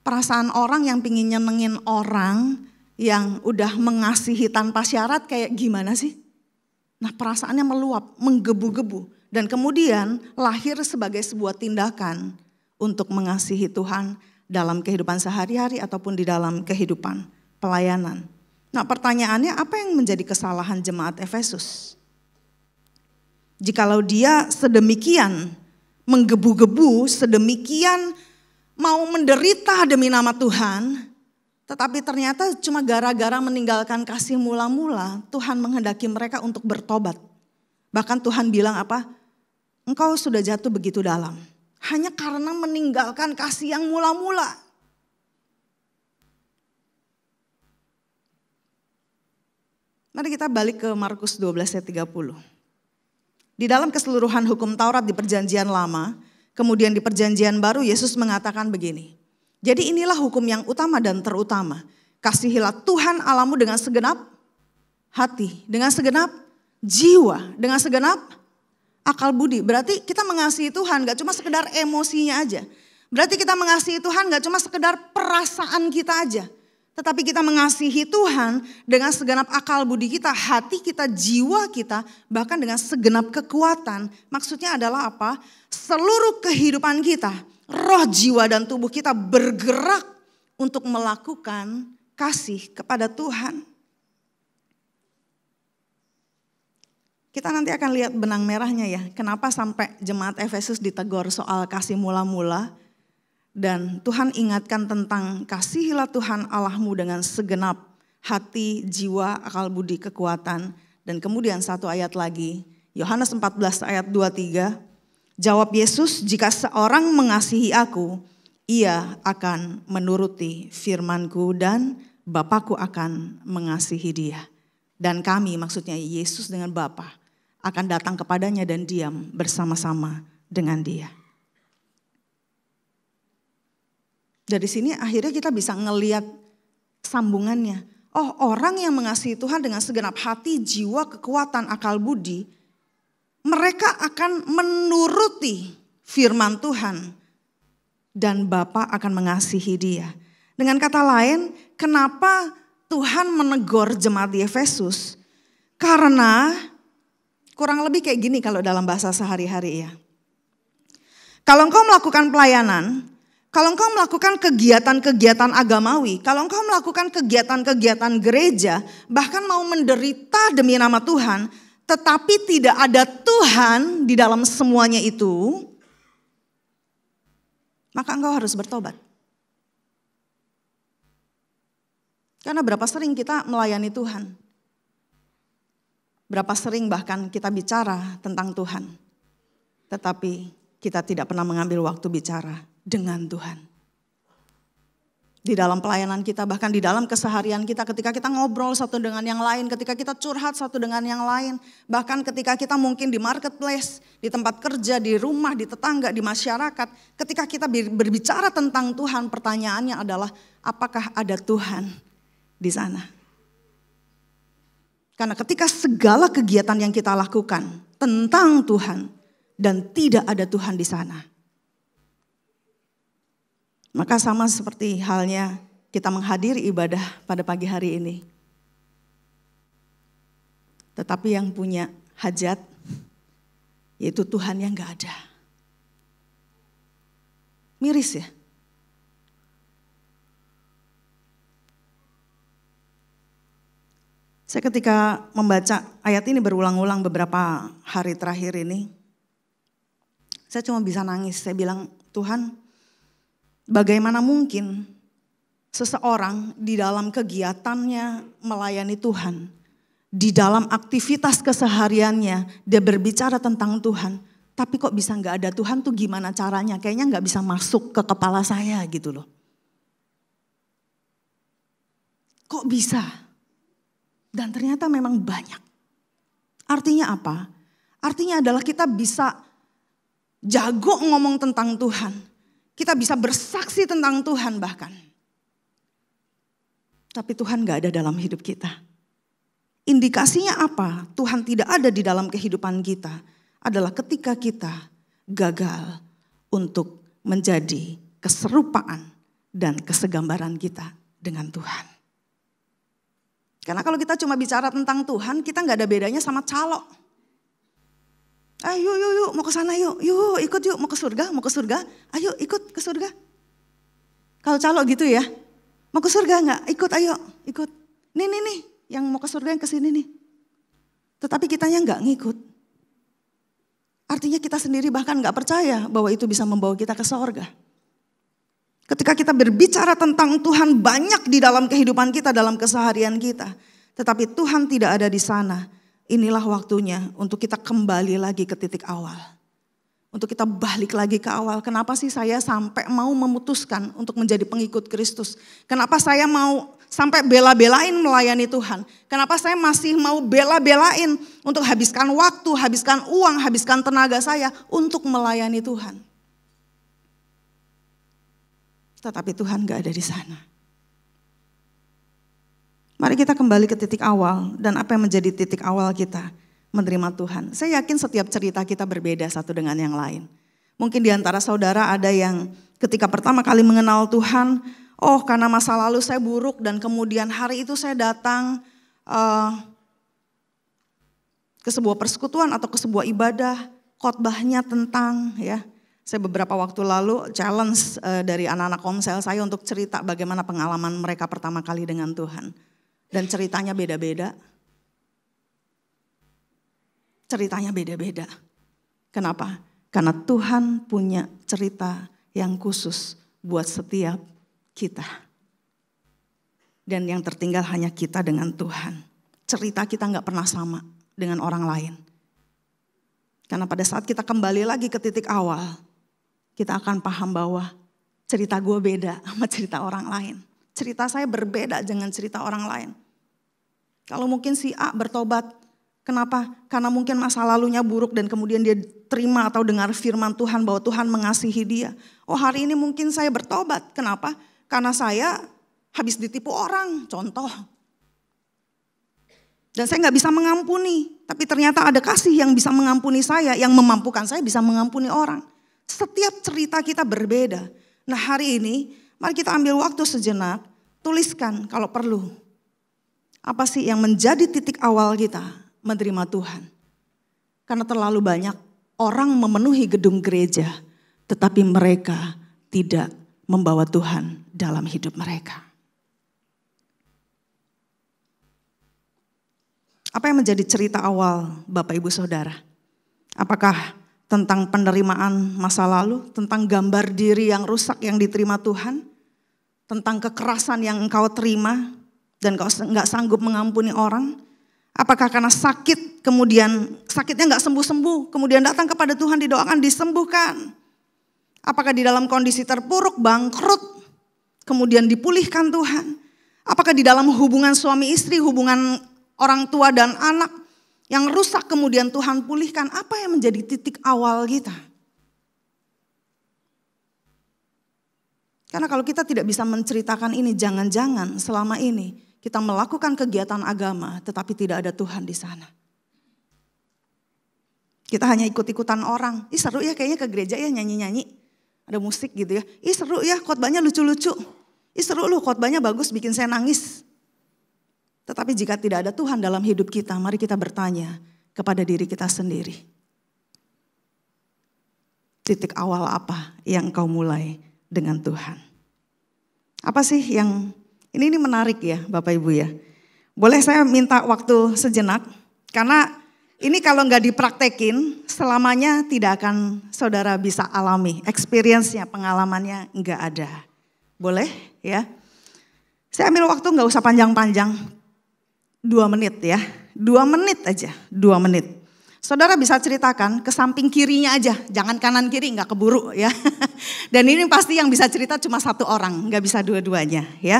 Perasaan orang yang pingin nyenengin orang, yang udah mengasihi tanpa syarat kayak gimana sih? Nah perasaannya meluap, menggebu-gebu. Dan kemudian lahir sebagai sebuah tindakan untuk mengasihi Tuhan dalam kehidupan sehari-hari ataupun di dalam kehidupan pelayanan. Nah, pertanyaannya apa yang menjadi kesalahan jemaat Efesus? Jikalau dia sedemikian menggebu-gebu, sedemikian mau menderita demi nama Tuhan, tetapi ternyata cuma gara-gara meninggalkan kasih mula-mula, Tuhan menghendaki mereka untuk bertobat. Bahkan Tuhan bilang apa? Engkau sudah jatuh begitu dalam. Hanya karena meninggalkan kasih yang mula-mula. Mari kita balik ke Markus 12 ayat 30. Di dalam keseluruhan hukum Taurat di perjanjian lama, kemudian di perjanjian baru Yesus mengatakan begini. Jadi inilah hukum yang utama dan terutama. Kasihilah Tuhan Allahmu dengan segenap hati, dengan segenap jiwa, dengan segenap akal budi. Berarti kita mengasihi Tuhan gak cuma sekedar emosinya aja. Berarti kita mengasihi Tuhan gak cuma sekedar perasaan kita aja. Tetapi kita mengasihi Tuhan dengan segenap akal budi kita, hati kita, jiwa kita, bahkan dengan segenap kekuatan. Maksudnya adalah apa? Seluruh kehidupan kita, roh, jiwa, dan tubuh kita bergerak untuk melakukan kasih kepada Tuhan. Kita nanti akan lihat benang merahnya ya. Kenapa sampai jemaat Efesus ditegur soal kasih mula-mula. Dan Tuhan ingatkan tentang kasihilah Tuhan Allahmu dengan segenap hati, jiwa, akal budi, kekuatan. Dan kemudian satu ayat lagi, Yohanes 14 ayat 23. Jawab Yesus, jika seorang mengasihi aku, ia akan menuruti firmanku dan Bapakku akan mengasihi dia. Dan kami, maksudnya Yesus dengan Bapa, akan datang kepadanya dan diam bersama-sama dengan dia. Dari sini akhirnya kita bisa ngelihat sambungannya. Oh, orang yang mengasihi Tuhan dengan segenap hati, jiwa, kekuatan, akal budi, mereka akan menuruti firman Tuhan dan Bapa akan mengasihi dia. Dengan kata lain, kenapa Tuhan menegur jemaat di Efesus? Karena kurang lebih kayak gini kalau dalam bahasa sehari-hari ya. Kalau engkau melakukan pelayanan, kalau engkau melakukan kegiatan-kegiatan agamawi, kalau engkau melakukan kegiatan-kegiatan gereja, bahkan mau menderita demi nama Tuhan, tetapi tidak ada Tuhan di dalam semuanya itu, maka engkau harus bertobat. Karena berapa sering kita melayani Tuhan, berapa sering bahkan kita bicara tentang Tuhan, tetapi kita tidak pernah mengambil waktu bicara dengan Tuhan. Di dalam pelayanan kita, bahkan di dalam keseharian kita, ketika kita ngobrol satu dengan yang lain, ketika kita curhat satu dengan yang lain, bahkan ketika kita mungkin di marketplace, di tempat kerja, di rumah, di tetangga, di masyarakat, ketika kita berbicara tentang Tuhan, pertanyaannya adalah apakah ada Tuhan di sana? Karena ketika segala kegiatan yang kita lakukan tentang Tuhan dan tidak ada Tuhan di sana, maka sama seperti halnya kita menghadiri ibadah pada pagi hari ini. Tetapi yang punya hajat, yaitu Tuhan yang gak ada. Miris ya. Saya ketika membaca ayat ini berulang-ulang beberapa hari terakhir ini, saya cuma bisa nangis. Saya bilang, Tuhan, bagaimana mungkin seseorang di dalam kegiatannya melayani Tuhan, di dalam aktivitas kesehariannya dia berbicara tentang Tuhan, tapi kok bisa gak ada Tuhan tuh gimana caranya? Kayaknya gak bisa masuk ke kepala saya gitu loh. Kok bisa? Dan ternyata memang banyak. Artinya apa? Artinya adalah kita bisa jago ngomong tentang Tuhan. Kita bisa bersaksi tentang Tuhan bahkan. Tapi Tuhan gak ada dalam hidup kita. Indikasinya apa? Tuhan tidak ada di dalam kehidupan kita. Adalah ketika kita gagal untuk menjadi keserupaan dan kesegambaran kita dengan Tuhan. Karena kalau kita cuma bicara tentang Tuhan, kita gak ada bedanya sama calo. Ayo yuk mau ke sana yuk ikut yuk mau ke surga, ayo ikut ke surga. Kalau calo gitu ya, mau ke surga nggak? Ikut ayo ikut. Nih, yang mau ke surga yang kesini nih. Tetapi kitanya nggak ngikut. Artinya kita sendiri bahkan nggak percaya bahwa itu bisa membawa kita ke sorga. Ketika kita berbicara tentang Tuhan banyak di dalam kehidupan kita, dalam keseharian kita. Tetapi Tuhan tidak ada di sana. Inilah waktunya untuk kita kembali lagi ke titik awal. Untuk kita balik lagi ke awal. Kenapa sih saya sampai mau memutuskan untuk menjadi pengikut Kristus? Kenapa saya mau sampai bela-belain melayani Tuhan? Kenapa saya masih mau bela-belain untuk habiskan waktu, habiskan uang, habiskan tenaga saya untuk melayani Tuhan? Tetapi Tuhan gak ada di sana. Mari kita kembali ke titik awal. Dan apa yang menjadi titik awal kita menerima Tuhan. Saya yakin setiap cerita kita berbeda satu dengan yang lain. Mungkin di antara saudara ada yang ketika pertama kali mengenal Tuhan, oh karena masa lalu saya buruk dan kemudian hari itu saya datang ke sebuah persekutuan atau ke sebuah ibadah, khotbahnya tentang saya beberapa waktu lalu challenge dari anak-anak komsel saya untuk cerita bagaimana pengalaman mereka pertama kali dengan Tuhan. Dan ceritanya beda-beda. Ceritanya beda-beda. Kenapa? Karena Tuhan punya cerita yang khusus buat setiap kita. Dan yang tertinggal hanya kita dengan Tuhan. Cerita kita gak pernah sama dengan orang lain. Karena pada saat kita kembali lagi ke titik awal, kita akan paham bahwa cerita gue beda sama cerita orang lain. Cerita saya berbeda dengan cerita orang lain. Kalau mungkin si A bertobat, kenapa? Karena mungkin masa lalunya buruk dan kemudian dia terima atau dengar firman Tuhan bahwa Tuhan mengasihi dia. Oh hari ini mungkin saya bertobat, kenapa? Karena saya habis ditipu orang, contoh. Dan saya gak bisa mengampuni, tapi ternyata ada kasih yang bisa mengampuni saya, yang memampukan saya bisa mengampuni orang. Setiap cerita kita berbeda. Nah hari ini mari kita ambil waktu sejenak, tuliskan kalau perlu. Apa sih yang menjadi titik awal kita menerima Tuhan? Karena terlalu banyak orang memenuhi gedung gereja, tetapi mereka tidak membawa Tuhan dalam hidup mereka. Apa yang menjadi cerita awal Bapak Ibu Saudara? Apakah tentang penerimaan masa lalu, tentang gambar diri yang rusak yang diterima Tuhan, tentang kekerasan yang engkau terima dan kau gak sanggup mengampuni orang? Apakah karena sakit, kemudian sakitnya gak sembuh-sembuh, kemudian datang kepada Tuhan didoakan disembuhkan? Apakah di dalam kondisi terpuruk, bangkrut, kemudian dipulihkan Tuhan? Apakah di dalam hubungan suami istri, hubungan orang tua dan anak yang rusak kemudian Tuhan pulihkan? Apa yang menjadi titik awal kita? Karena kalau kita tidak bisa menceritakan ini, jangan-jangan selama ini kita melakukan kegiatan agama tetapi tidak ada Tuhan di sana. Kita hanya ikut-ikutan orang. Ih seru ya kayaknya ke gereja ya nyanyi-nyanyi. Ada musik gitu ya. Ih seru ya khotbahnya lucu-lucu. Ih seru loh khotbahnya bagus bikin saya nangis. Tetapi jika tidak ada Tuhan dalam hidup kita, mari kita bertanya kepada diri kita sendiri. Titik awal apa yang kau mulai dengan Tuhan? Apa sih yang... Ini menarik ya Bapak Ibu ya. Boleh saya minta waktu sejenak? Karena ini kalau nggak dipraktekin selamanya tidak akan saudara bisa alami. Experience-nya, pengalamannya nggak ada. Boleh ya? Saya ambil waktu nggak usah panjang-panjang. 2 menit ya. 2 menit aja, 2 menit. Saudara bisa ceritakan ke samping kirinya aja. Jangan kanan kiri nggak keburu ya. Dan ini pasti yang bisa cerita cuma 1 orang. Nggak bisa dua-duanya ya.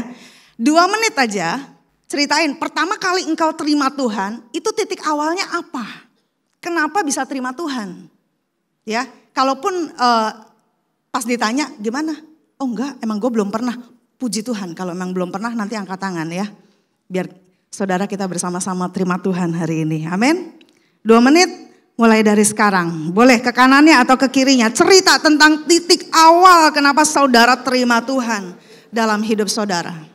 2 menit aja ceritain pertama kali engkau terima Tuhan itu titik awalnya apa? Kenapa bisa terima Tuhan? Ya, kalaupun pas ditanya gimana? Oh enggak, emang gue belum pernah. Puji Tuhan kalau emang belum pernah nanti angkat tangan ya. Biar saudara kita bersama-sama terima Tuhan hari ini. Amin. 2 menit mulai dari sekarang. Boleh ke kanannya atau ke kirinya. Cerita tentang titik awal kenapa saudara terima Tuhan dalam hidup saudara.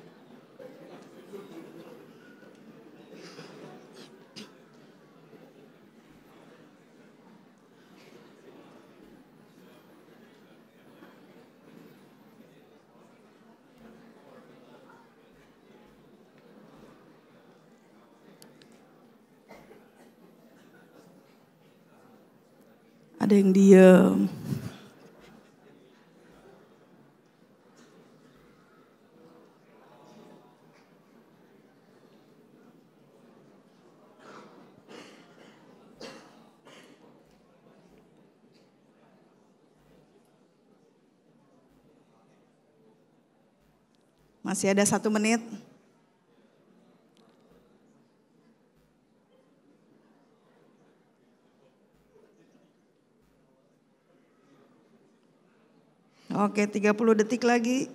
Ada yang diem. Masih ada 1 menit. Oke, 30 detik lagi.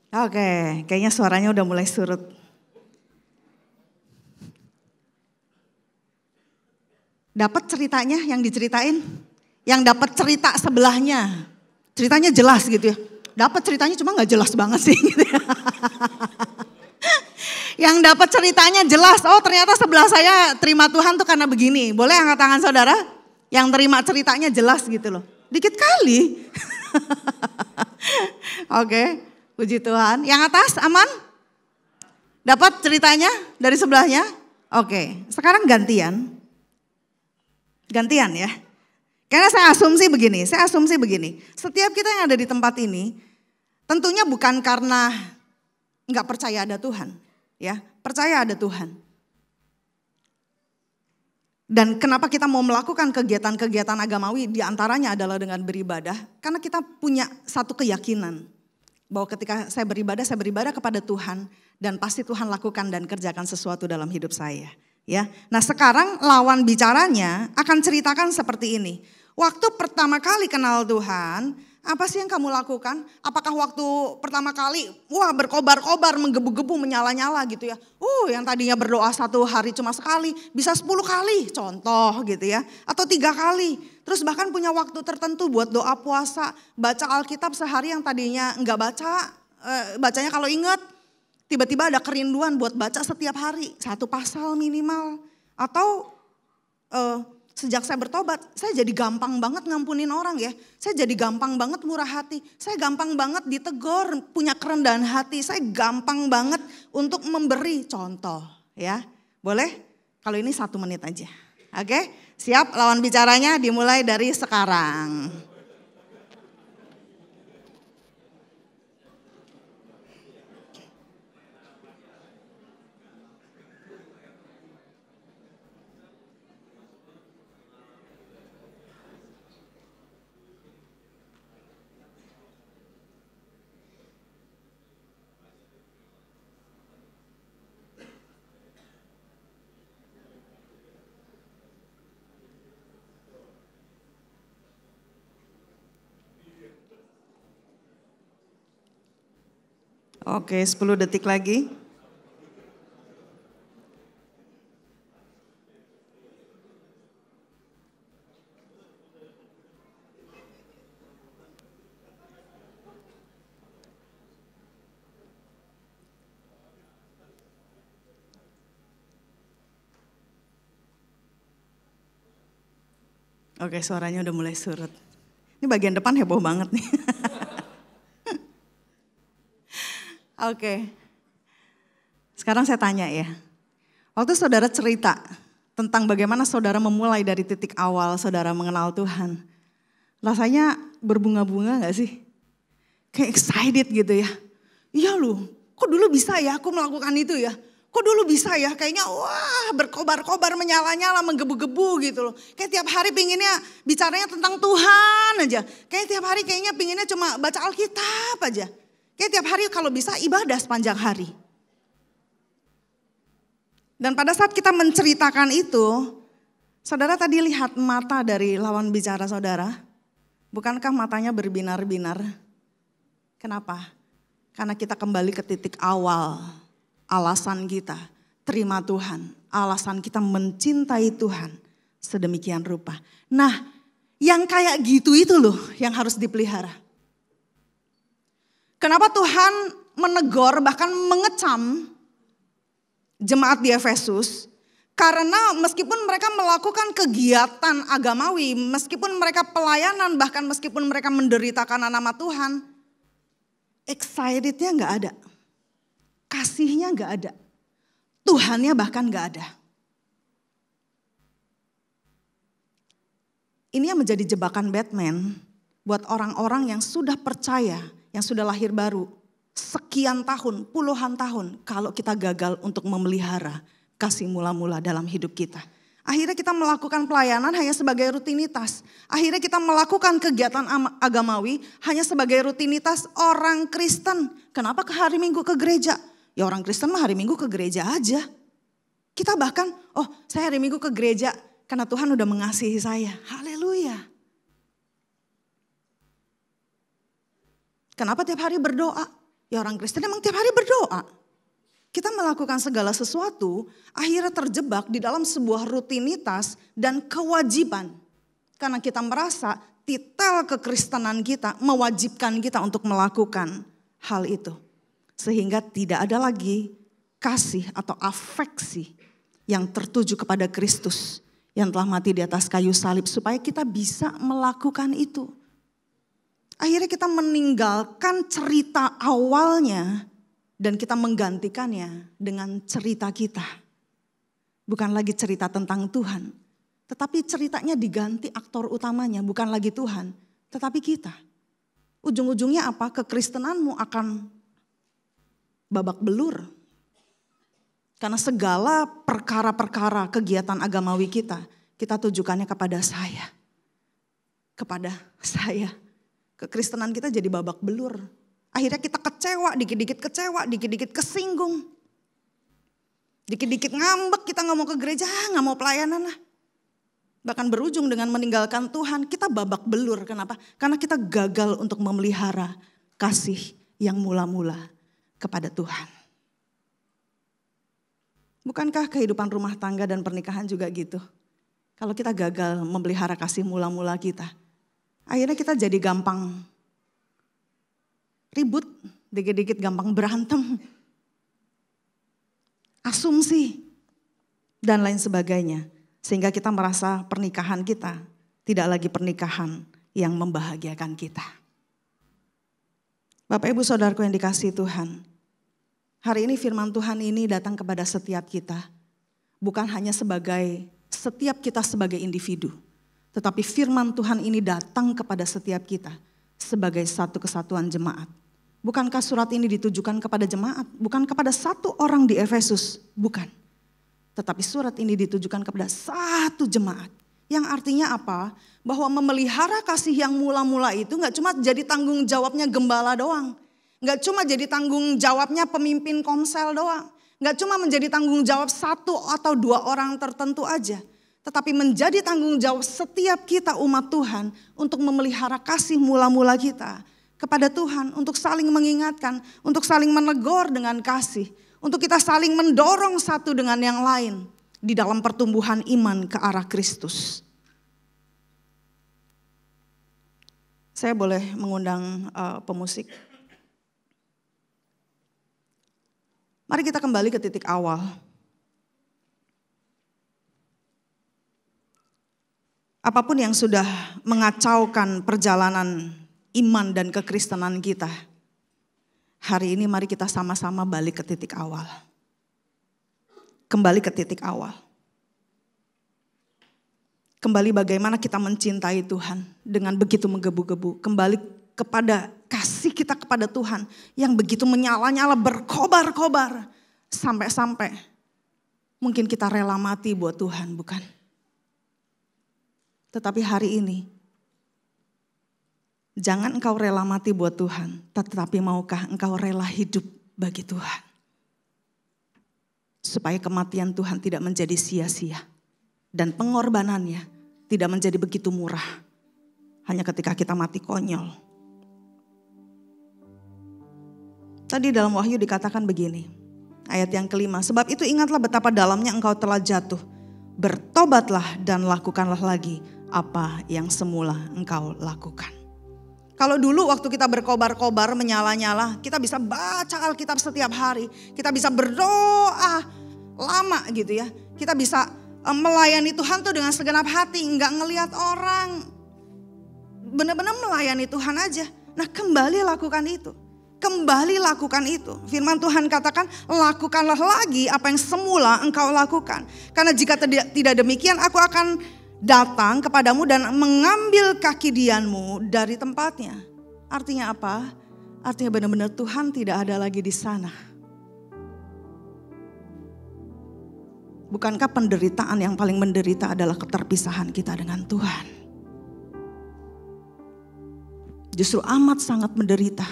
Oke, kayaknya suaranya udah mulai surut. Dapat ceritanya yang diceritain? Yang dapat cerita sebelahnya. Ceritanya jelas gitu ya. Dapat ceritanya cuma gak jelas banget sih gitu ya. Yang dapat ceritanya jelas, oh ternyata sebelah saya terima Tuhan tuh karena begini. Boleh angkat tangan saudara? Yang terima ceritanya jelas gitu loh. Dikit kali. Oke, puji Tuhan. Yang atas aman? Dapat ceritanya dari sebelahnya? Oke, sekarang gantian. Gantian ya. Karena saya asumsi begini. Setiap kita yang ada di tempat ini, tentunya bukan karena nggak percaya ada Tuhan. Ya, percaya ada Tuhan. Dan kenapa kita mau melakukan kegiatan-kegiatan agamawi diantaranya adalah dengan beribadah. Karena kita punya satu keyakinan. Bahwa ketika saya beribadah kepada Tuhan. Dan pasti Tuhan lakukan dan kerjakan sesuatu dalam hidup saya. Ya, nah sekarang lawan bicaranya akan ceritakan seperti ini. Waktu pertama kali kenal Tuhan, apa sih yang kamu lakukan? Apakah waktu pertama kali, wah berkobar-kobar, menggebu-gebu, menyala-nyala gitu ya. Yang tadinya berdoa 1 hari cuma sekali, bisa 10 kali contoh gitu ya. Atau 3 kali. Terus bahkan punya waktu tertentu buat doa puasa, baca Alkitab sehari yang tadinya enggak baca, bacanya kalau ingat. Tiba-tiba ada kerinduan buat baca setiap hari, 1 pasal minimal. Atau sejak saya bertobat, saya jadi gampang banget ngampunin orang ya. Saya jadi gampang banget murah hati. Saya gampang banget ditegur, punya kerendahan hati. Saya gampang banget untuk memberi contoh ya. Boleh? Kalau ini 1 menit aja. Oke? Siap? Lawan bicaranya dimulai dari sekarang. Oke, 10 detik lagi. Oke, suaranya udah mulai surut. Ini bagian depan heboh banget nih. Oke, sekarang saya tanya ya. Waktu saudara cerita tentang bagaimana saudara memulai dari titik awal saudara mengenal Tuhan. Rasanya berbunga-bunga gak sih? Kayak excited gitu ya. Iya loh, kok dulu bisa ya aku melakukan itu ya. Kok dulu bisa ya, kayaknya wah berkobar-kobar, menyala-nyala, menggebu-gebu gitu loh. Kayak tiap hari pinginnya bicaranya tentang Tuhan aja. Kayak tiap hari kayaknya pinginnya cuma baca Alkitab aja. Kayak tiap hari kalau bisa ibadah sepanjang hari. Dan pada saat kita menceritakan itu, saudara tadi lihat mata dari lawan bicara saudara. Bukankah matanya berbinar-binar? Kenapa? Karena kita kembali ke titik awal. Alasan kita terima Tuhan. Alasan kita mencintai Tuhan. Sedemikian rupa. Nah, yang kayak gitu itu loh yang harus dipelihara. Kenapa Tuhan menegur bahkan mengecam jemaat di Efesus? Karena meskipun mereka melakukan kegiatan agamawi, meskipun mereka pelayanan, bahkan meskipun mereka menderita karena nama Tuhan, excitednya gak ada. Kasihnya gak ada. Tuhannya bahkan gak ada. Ini yang menjadi jebakan Batman buat orang-orang yang sudah percaya, yang sudah lahir baru. Sekian tahun, puluhan tahun kalau kita gagal untuk memelihara kasih mula-mula dalam hidup kita. Akhirnya kita melakukan pelayanan hanya sebagai rutinitas. Akhirnya kita melakukan kegiatan agamawi hanya sebagai rutinitas orang Kristen. Kenapa ke hari Minggu ke gereja? Ya orang Kristen mah hari Minggu ke gereja aja. Kita bahkan, saya hari Minggu ke gereja karena Tuhan udah mengasihi saya. Haleluya. Kenapa tiap hari berdoa? Ya orang Kristen emang tiap hari berdoa. Kita melakukan segala sesuatu akhirnya terjebak di dalam sebuah rutinitas dan kewajiban. Karena kita merasa titel kekristenan kita mewajibkan kita untuk melakukan hal itu. Sehingga tidak ada lagi kasih atau afeksi yang tertuju kepada Kristus yang telah mati di atas kayu salib supaya kita bisa melakukan itu. Akhirnya kita meninggalkan cerita awalnya dan kita menggantikannya dengan cerita kita. Bukan lagi cerita tentang Tuhan, tetapi ceritanya diganti aktor utamanya bukan lagi Tuhan, tetapi kita. Ujung-ujungnya apa? Kekristenanmu akan babak belur. Karena segala perkara-perkara kegiatan agamawi kita tujukannya kepada saya. Kepada saya. Kekristenan kita jadi babak belur. Akhirnya kita kecewa, dikit-dikit kesinggung. Dikit-dikit ngambek, kita gak mau ke gereja, gak mau pelayanan lah. Bahkan berujung dengan meninggalkan Tuhan, kita babak belur. Kenapa? Karena kita gagal untuk memelihara kasih yang mula-mula kepada Tuhan. Bukankah kehidupan rumah tangga dan pernikahan juga gitu? Kalau kita gagal memelihara kasih mula-mula kita, akhirnya kita jadi gampang ribut, dikit-dikit gampang berantem, asumsi, dan lain sebagainya. Sehingga kita merasa pernikahan kita tidak lagi pernikahan yang membahagiakan kita. Bapak Ibu Saudaraku yang dikasihi Tuhan, hari ini firman Tuhan ini datang kepada setiap kita. Bukan hanya setiap kita sebagai individu. Tetapi firman Tuhan ini datang kepada setiap kita sebagai satu kesatuan jemaat. Bukankah surat ini ditujukan kepada jemaat? Bukan kepada satu orang di Efesus, bukan. Tetapi surat ini ditujukan kepada satu jemaat. Yang artinya apa? Bahwa memelihara kasih yang mula-mula itu gak cuma jadi tanggung jawabnya gembala doang. Gak cuma jadi tanggung jawabnya pemimpin komsel doang. Gak cuma menjadi tanggung jawab satu atau dua orang tertentu aja. Tetapi menjadi tanggung jawab setiap kita umat Tuhan untuk memelihara kasih mula-mula kita kepada Tuhan. Untuk saling mengingatkan, untuk saling menegur dengan kasih. Untuk kita saling mendorong satu dengan yang lain di dalam pertumbuhan iman ke arah Kristus. Saya boleh mengundang pemusik. Mari kita kembali ke titik awal. Apapun yang sudah mengacaukan perjalanan iman dan kekristenan kita, hari ini mari kita sama-sama balik ke titik awal. Kembali ke titik awal. Kembali bagaimana kita mencintai Tuhan dengan begitu menggebu-gebu. Kembali kepada kasih kita kepada Tuhan yang begitu menyala-nyala, berkobar-kobar. Sampai-sampai mungkin kita rela mati buat Tuhan, bukan? Tetapi hari ini, jangan engkau rela mati buat Tuhan, tetapi maukah engkau rela hidup bagi Tuhan. Supaya kematian Tuhan tidak menjadi sia-sia. Dan pengorbanannya tidak menjadi begitu murah. Hanya ketika kita mati konyol. Tadi dalam Wahyu dikatakan begini, ayat yang kelima. Sebab itu ingatlah betapa dalamnya engkau telah jatuh. Bertobatlah dan lakukanlah lagi apa yang semula engkau lakukan. Kalau dulu waktu kita berkobar-kobar, menyala-nyala, kita bisa baca Alkitab setiap hari. Kita bisa berdoa lama gitu ya. Kita bisa melayani Tuhan tuh dengan segenap hati, enggak ngelihat orang. Benar-benar melayani Tuhan aja. Nah, kembali lakukan itu. kembali lakukan itu. Firman Tuhan katakan, lakukanlah lagi apa yang semula engkau lakukan. Karena jika tidak demikian, aku akan datang kepadamu dan mengambil kaki Dianmu dari tempatnya. Artinya apa? Artinya benar-benar Tuhan tidak ada lagi di sana. Bukankah penderitaan yang paling menderita adalah keterpisahan kita dengan Tuhan? Justru amat sangat menderita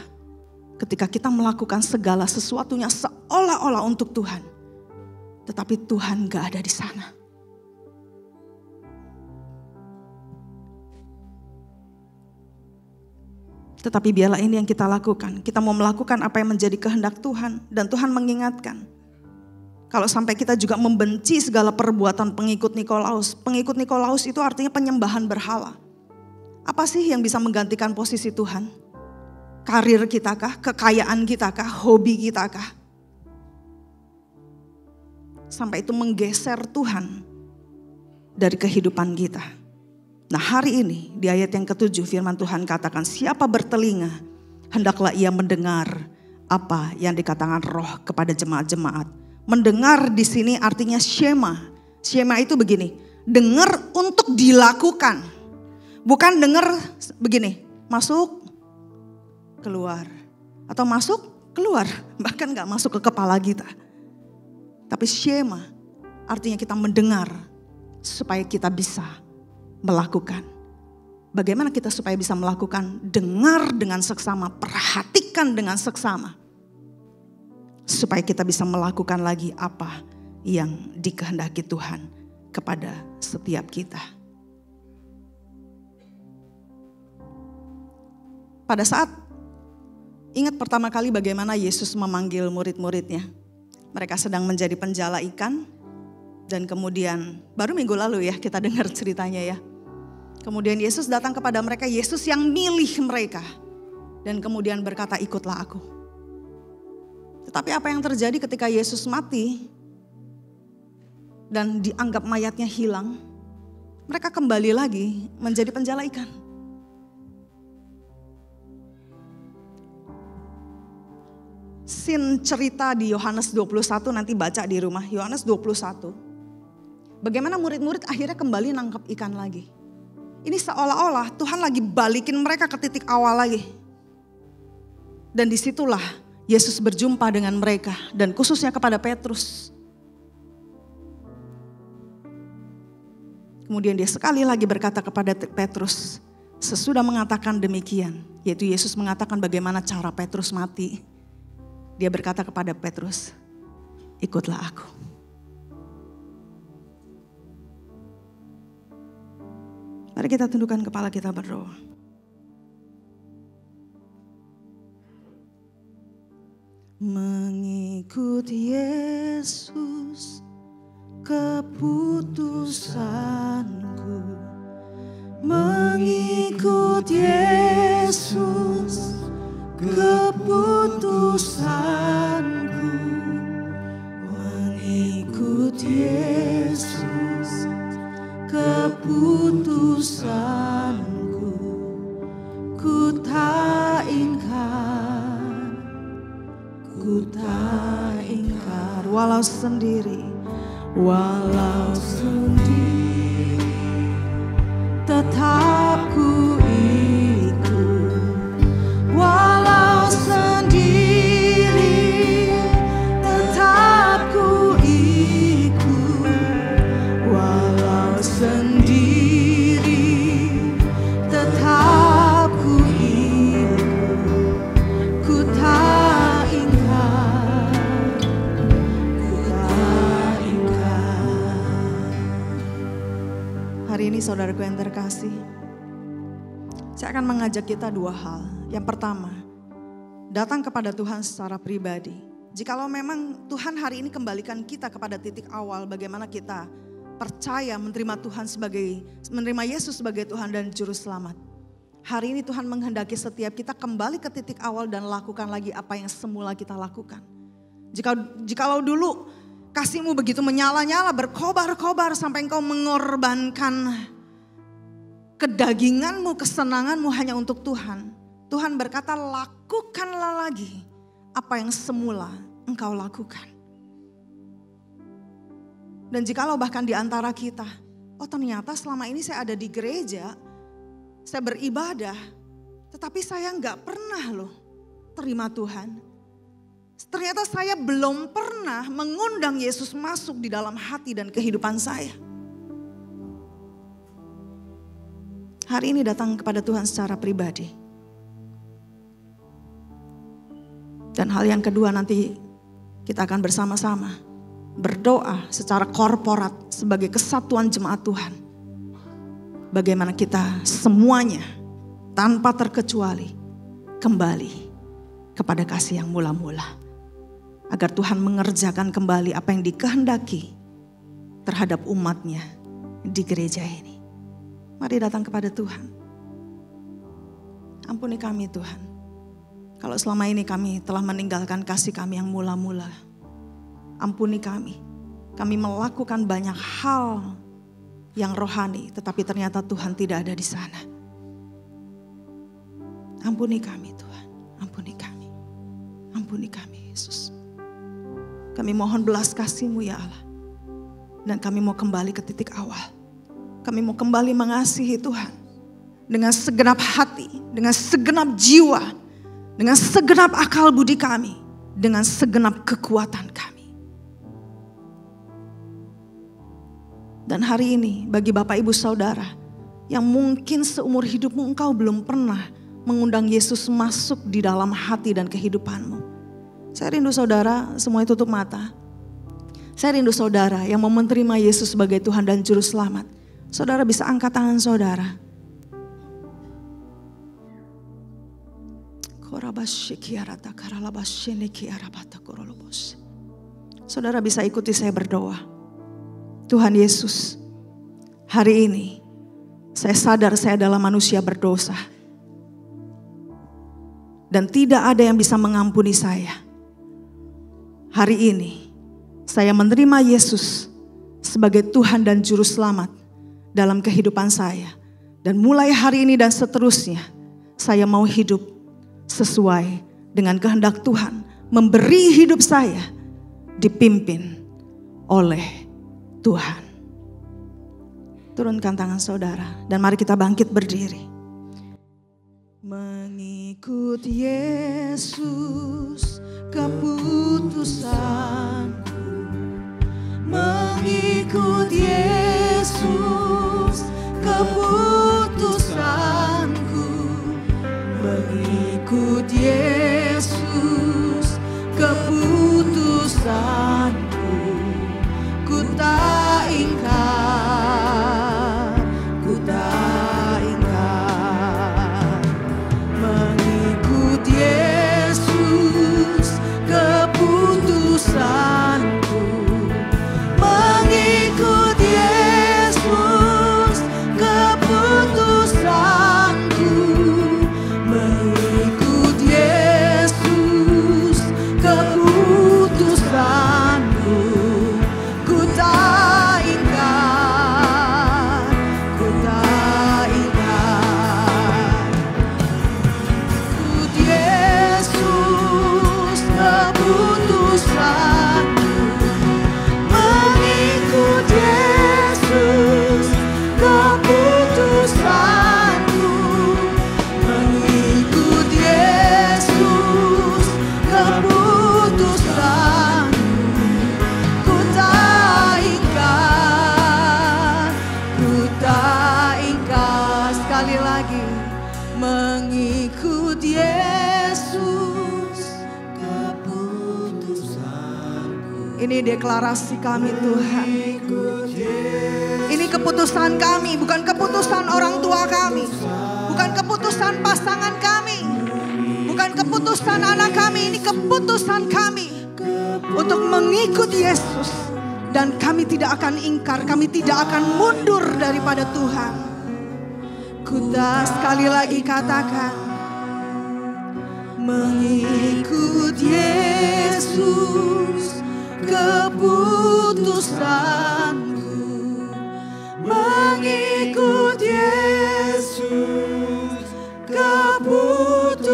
ketika kita melakukan segala sesuatunya seolah-olah untuk Tuhan. Tetapi Tuhan gak ada di sana. Tetapi biarlah ini yang kita lakukan. Kita mau melakukan apa yang menjadi kehendak Tuhan. Dan Tuhan mengingatkan. Kalau sampai kita juga membenci segala perbuatan pengikut Nikolaus. Pengikut Nikolaus itu artinya penyembahan berhala. Apa sih yang bisa menggantikan posisi Tuhan? Karir kita kah? Kekayaan kita kah? Hobi kita kah? Sampai itu menggeser Tuhan dari kehidupan kita. Nah, hari ini di ayat yang ke-7 firman Tuhan katakan, siapa bertelinga hendaklah ia mendengar apa yang dikatakan Roh kepada jemaat-jemaat. Mendengar di sini artinya syema. Syema itu begini, dengar untuk dilakukan. Bukan dengar begini, masuk, keluar. Atau masuk, keluar. Bahkan gak masuk ke kepala kita. Tapi syema artinya kita mendengar supaya kita bisa melakukan. Bagaimana kita supaya bisa melakukan? Dengar dengan seksama, perhatikan dengan seksama. Supaya kita bisa melakukan lagi apa yang dikehendaki Tuhan kepada setiap kita. Pada saat ingat pertama kali bagaimana Yesus memanggil murid-muridnya. Mereka sedang menjadi penjala ikan. Dan kemudian baru minggu lalu ya kita dengar ceritanya ya. Kemudian Yesus datang kepada mereka, Yesus yang milih mereka. Dan kemudian berkata, ikutlah aku. Tetapi apa yang terjadi ketika Yesus mati dan dianggap mayatnya hilang. Mereka kembali lagi menjadi penjala ikan. Scene cerita di Yohanes 21 nanti baca di rumah. Yohanes 21. Bagaimana murid-murid akhirnya kembali nangkap ikan lagi. Ini seolah-olah Tuhan lagi balikin mereka ke titik awal lagi. Dan disitulah Yesus berjumpa dengan mereka. Dan khususnya kepada Petrus. Kemudian dia sekali lagi berkata kepada Petrus. Sesudah mengatakan demikian. Yaitu Yesus mengatakan bagaimana cara Petrus mati. Dia berkata kepada Petrus, ikutlah aku. Mari kita tundukkan kepala kita berdoa. Mengikut Yesus keputusanku. Mengikut Yesus keputusanku, mengikut Yesus keputusanku, ku tak ingkar, walau sendiri tetap ku ikut. Walau sendiri tetap ku ikut. Walau sendiri tetap ku ikut. Ku tak ingkar, ku tak ingkar. Hari ini saudaraku yang terkasih, saya akan mengajak kita dua hal. Yang pertama, datang kepada Tuhan secara pribadi. Jikalau memang Tuhan hari ini kembalikan kita kepada titik awal bagaimana kita percaya menerima Yesus sebagai Tuhan dan Juru Selamat. Hari ini Tuhan menghendaki setiap kita kembali ke titik awal dan lakukan lagi apa yang semula kita lakukan. Jikalau dulu kasih-Mu begitu menyala-nyala, berkobar-kobar sampai Engkau mengorbankan kedagingan-Mu, kesenangan-Mu hanya untuk Tuhan. Tuhan berkata, lakukanlah lagi apa yang semula engkau lakukan. Dan jikalau bahkan di antara kita, oh ternyata selama ini saya ada di gereja, saya beribadah, tetapi saya nggak pernah loh terima Tuhan. Ternyata saya belum pernah mengundang Yesus masuk di dalam hati dan kehidupan saya. Hari ini datang kepada Tuhan secara pribadi. Dan hal yang kedua nanti kita akan bersama-sama berdoa secara korporat sebagai kesatuan jemaat Tuhan. Bagaimana kita semuanya tanpa terkecuali kembali kepada kasih yang mula-mula. Agar Tuhan mengerjakan kembali apa yang dikehendaki terhadap umatnya di gereja ini. Mari datang kepada Tuhan. Ampuni kami Tuhan. Kalau selama ini kami telah meninggalkan kasih kami yang mula-mula. Ampuni kami. Kami melakukan banyak hal yang rohani, tetapi ternyata Tuhan tidak ada di sana. Ampuni kami Tuhan. Ampuni kami. Ampuni kami Yesus. Kami mohon belas kasih-Mu ya Allah. Dan kami mau kembali ke titik awal. Kami mau kembali mengasihi Tuhan. Dengan segenap hati, dengan segenap jiwa. Dengan segenap akal budi kami. Dengan segenap kekuatan kami. Dan hari ini bagi Bapak Ibu Saudara. Yang mungkin seumur hidupmu engkau belum pernah mengundang Yesus masuk di dalam hati dan kehidupanmu. Saya rindu saudara semuanya tutup mata. Saya rindu saudara yang mau menerima Yesus sebagai Tuhan dan Juru Selamat. Saudara bisa angkat tangan saudara. Saudara bisa ikuti saya berdoa. Tuhan Yesus, hari ini saya sadar saya adalah manusia berdosa. Dan tidak ada yang bisa mengampuni saya. Hari ini saya menerima Yesus sebagai Tuhan dan Juru Selamat dalam kehidupan saya. Dan mulai hari ini dan seterusnya saya mau hidup sesuai dengan kehendak Tuhan. Memberi hidup saya dipimpin oleh Tuhan. Turunkan tangan saudara dan mari kita bangkit berdiri. Mengikut Yesus keputusanku. Mengikut Yesus keputusanku. Mengikut Yesus keputusanku. Ku tak ingkar, ku tak ingkar. Mengikut Yesus keputusanku. Mengikut Yesus keputusanku. Mengikut Yesus keputusanku. Ku tak ingkar, ku tak ingkar. Mengikut Yesus keputusanku. Mengikut Yesus keputusanku. Mengikut Yesus keputusanku. Ku tak ingkar, ku tak ingkar. Sekali lagi, mengikut Yesus keputusanku. Ini deklarasi kami Tuhan. Ini keputusan kami, bukan keputusan orang tua kami. Bukan keputusan pasangan kami. Bukan keputusan anak kami, ini keputusan kami. Untuk mengikut Yesus. Dan kami tidak akan ingkar, kami tidak akan mundur daripada Tuhan. Kita sekali lagi katakan. Mengikut Yesus keputusanku. Mengikut Yesus keputusanku.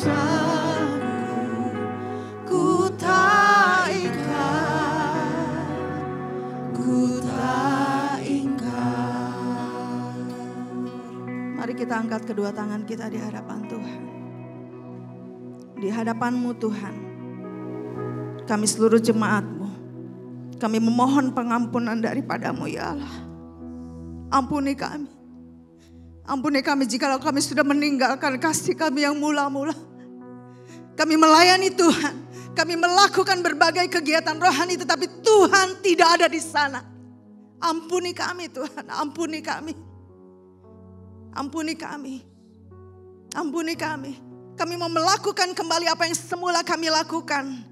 dosaku ku tak ingat, ku tak ingat. Mari kita angkat kedua tangan kita di hadapan Tuhan. Di hadapan-Mu Tuhan, kami seluruh jemaat-Mu, kami memohon pengampunan daripada-Mu ya Allah. Ampuni kami. Ampuni kami jikalau kami sudah meninggalkan kasih kami yang mula-mula. Kami melayani Tuhan. Kami melakukan berbagai kegiatan rohani tetapi Tuhan tidak ada di sana. Ampuni kami Tuhan. Ampuni kami. Ampuni kami. Ampuni kami. Kami mau melakukan kembali apa yang semula kami lakukan.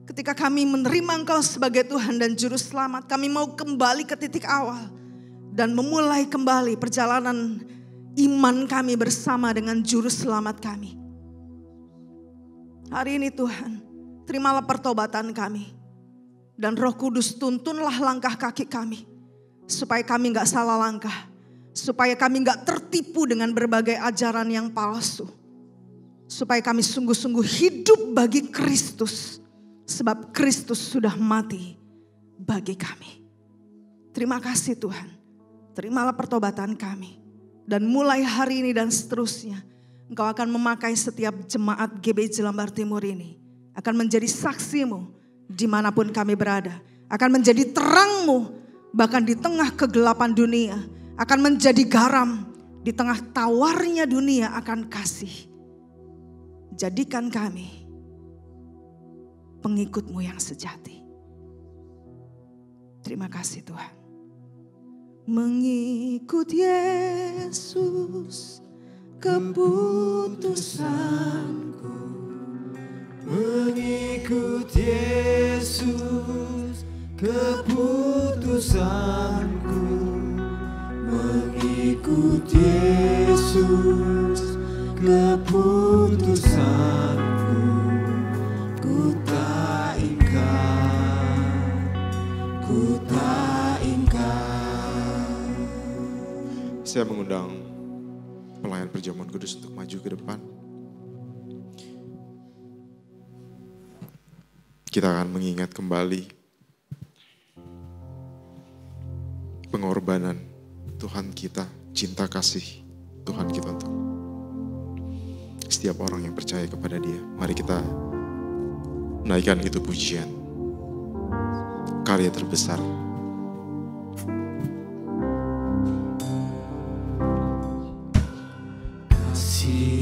Ketika kami menerima Engkau sebagai Tuhan dan Juru Selamat. Kami mau kembali ke titik awal. Dan memulai kembali perjalanan iman kami bersama dengan Juru Selamat kami. Hari ini Tuhan, terimalah pertobatan kami. Dan Roh Kudus tuntunlah langkah kaki kami. Supaya kami gak salah langkah. Supaya kami gak tertipu dengan berbagai ajaran yang palsu. Supaya kami sungguh-sungguh hidup bagi Kristus. Sebab Kristus sudah mati bagi kami. Terima kasih Tuhan. Terimalah pertobatan kami. Dan mulai hari ini dan seterusnya, Engkau akan memakai setiap jemaat GBI Jelambar Timur ini. Akan menjadi saksi-Mu dimanapun kami berada. Akan menjadi terang-Mu bahkan di tengah kegelapan dunia. Akan menjadi garam di tengah tawarnya dunia akan kasih. Jadikan kami pengikut-Mu yang sejati. Terima kasih Tuhan. Mengikut Yesus keputusanku, mengikut Yesus keputusanku, mengikut Yesus keputusanku, ku tak ingkar, ku tak ingkar. Saya mengundang pelayan perjamuan kudus untuk maju ke depan. Kita akan mengingat kembali pengorbanan Tuhan kita, cinta kasih Tuhan kita untuk setiap orang yang percaya kepada Dia. Mari kita naikkan itu pujian, karya terbesar.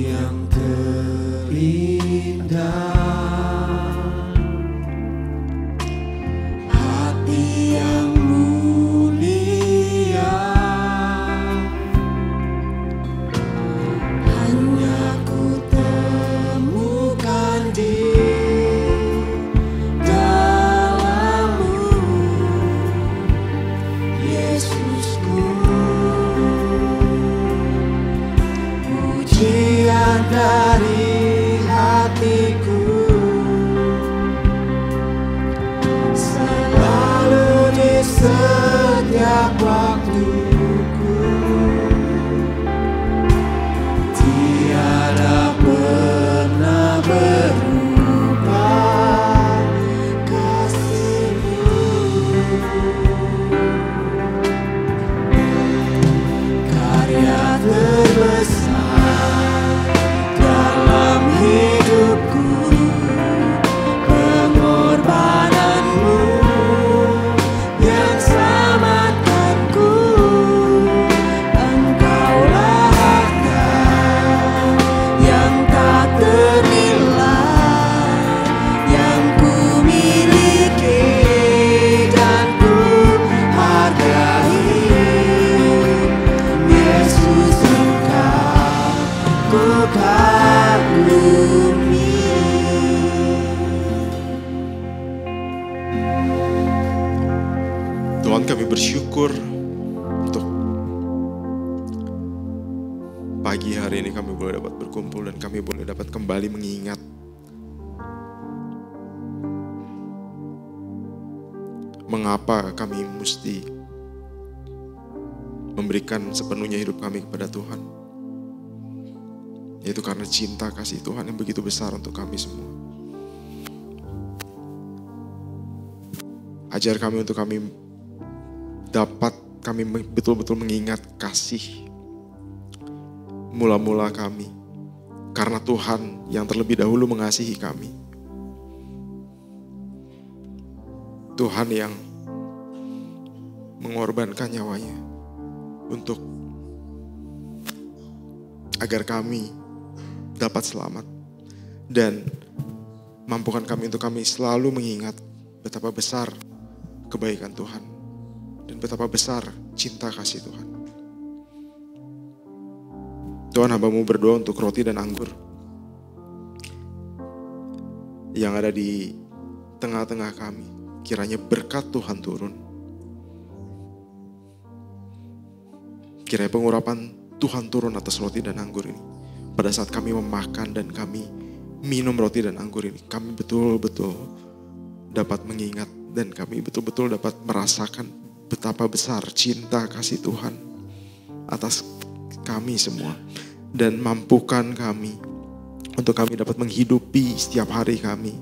Yang terindah, hati yang mulia, hanya ku temukan di dalam-Mu, Yesusku. Pujian dari hatiku selalu di setiap waktuku, tiada pernah berubah kasih-Mu. Karya terbesar dalam hidupku, pengorbanan-Mu yang selamatkanku. Engkaulah harta yang tak ternilai, yang ku miliki dan ku hargai. Yesus, Engkau ku kagumi. Tuhan, kami bersyukur untuk pagi hari ini kami boleh dapat berkumpul dan kami boleh dapat kembali mengingat mengapa kami mesti memberikan sepenuhnya hidup kami kepada Tuhan. Yaitu karena cinta kasih Tuhan yang begitu besar untuk kami semua. Ajar kami untuk kami betul-betul mengingat kasih mula-mula kami. Karena Tuhan yang terlebih dahulu mengasihi kami. Tuhan yang mengorbankan nyawanya untuk agar kami dapat selamat. Dan mampukan kami untuk kami selalu mengingat betapa besar kebaikan Tuhan dan betapa besar cinta kasih Tuhan. Tuhan, hamba-Mu berdoa untuk roti dan anggur yang ada di tengah-tengah kami. Kiranya berkat Tuhan turun. Kiranya pengurapan Tuhan turun atas roti dan anggur ini. Pada saat kami memakan dan kami minum roti dan anggur ini, kami betul-betul dapat mengingat dan kami betul-betul dapat merasakan betapa besar cinta kasih Tuhan atas kami semua. Dan mampukan kami untuk kami dapat menghidupi setiap hari kami,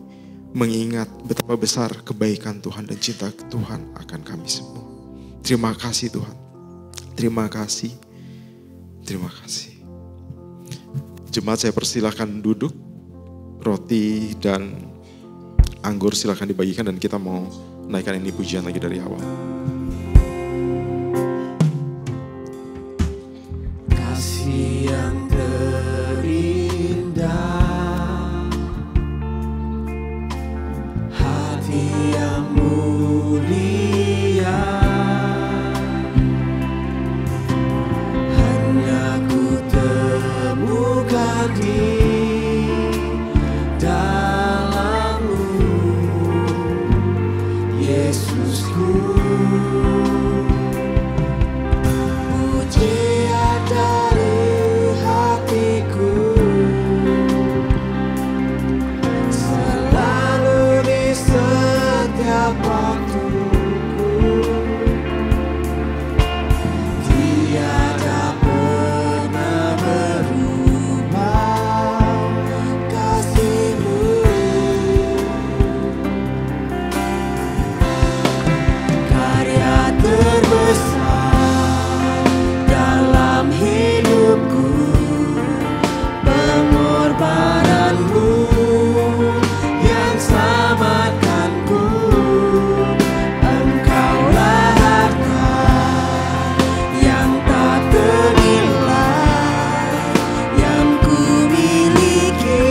mengingat betapa besar kebaikan Tuhan dan cinta Tuhan akan kami semua. Terima kasih Tuhan. Terima kasih. Terima kasih. Jemaat, saya persilahkan duduk. Roti dan anggur silakan dibagikan dan kita mau naikkan ini pujian lagi dari awal. Kasih yang terindah, hati yang mulia, hanya ku temukan di dalam-Mu, Yesusku. Pujian dari hatiku selalu di setiap waktuku, tiada pernah berubah kasih-Mu. Karya terbesar dalam hidupku, pengorbanan-Mu yang selamatkanku. Engkaulah harta yang tak ternilai, yang ku miliki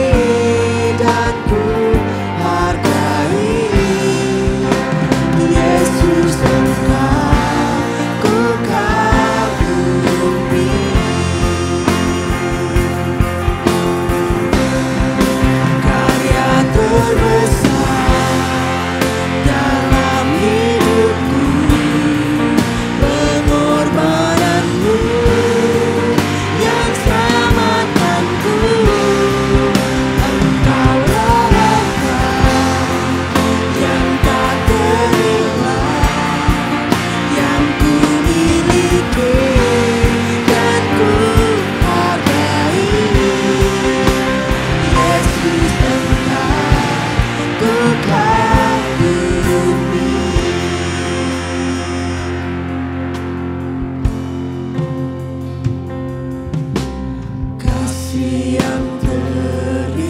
dan ku hargai. Yesus, Engkau ku kagumi. Karya terbesar dalam hidupku, pengorbanan-Mu yang selamatkanku. Engkaulah harta yang tak ternilai, yang ku miliki dan ku hargai. Yesus, Engkau ku kagumi. Kasih yang terindah,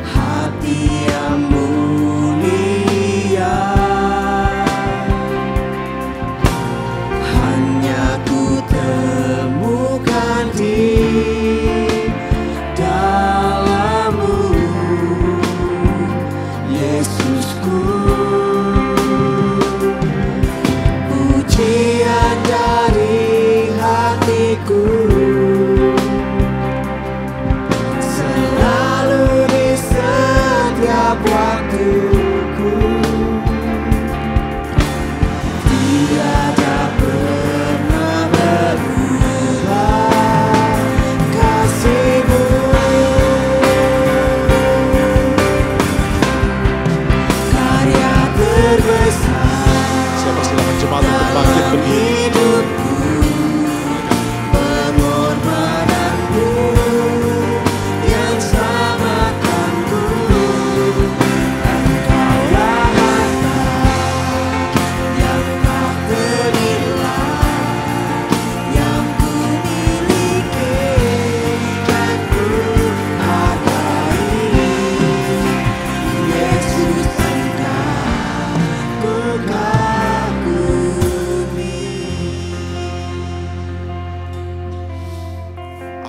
hati yang mulia, hanya ku temukan di dalam-Mu, Yesusku. Pujian dari hatiku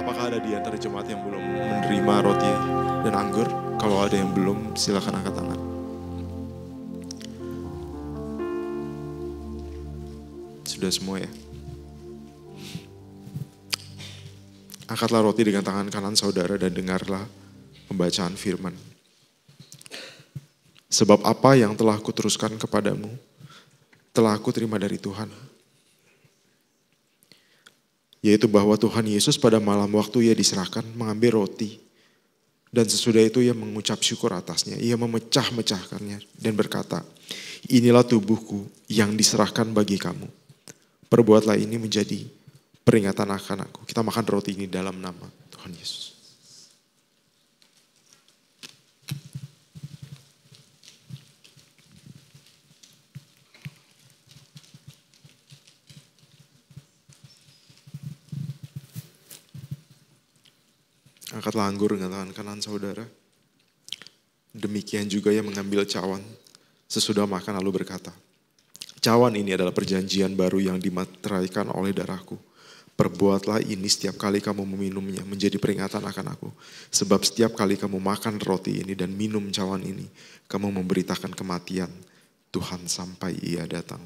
Apakah ada di antara jemaat yang belum menerima roti dan anggur? Kalau ada yang belum, silakan angkat tangan. Sudah semua ya? Angkatlah roti dengan tangan kanan saudara dan dengarlah pembacaan firman. Sebab apa yang telah kuteruskan kepadamu, telah aku terima dari Tuhan. Yaitu bahwa Tuhan Yesus pada malam waktu ia diserahkan mengambil roti. Dan sesudah itu ia mengucap syukur atasnya. Ia memecah-mecahkannya dan berkata, inilah tubuhku yang diserahkan bagi kamu. Perbuatlah ini menjadi peringatan akan aku. Kita makan roti ini dalam nama Tuhan Yesus. Angkatlah anggur dengan tangan kanan saudara. Demikian juga ia mengambil cawan sesudah makan lalu berkata, cawan ini adalah perjanjian baru yang dimateraikan oleh darahku. Perbuatlah ini setiap kali kamu meminumnya menjadi peringatan akan aku. Sebab setiap kali kamu makan roti ini dan minum cawan ini, kamu memberitakan kematian Tuhan sampai ia datang.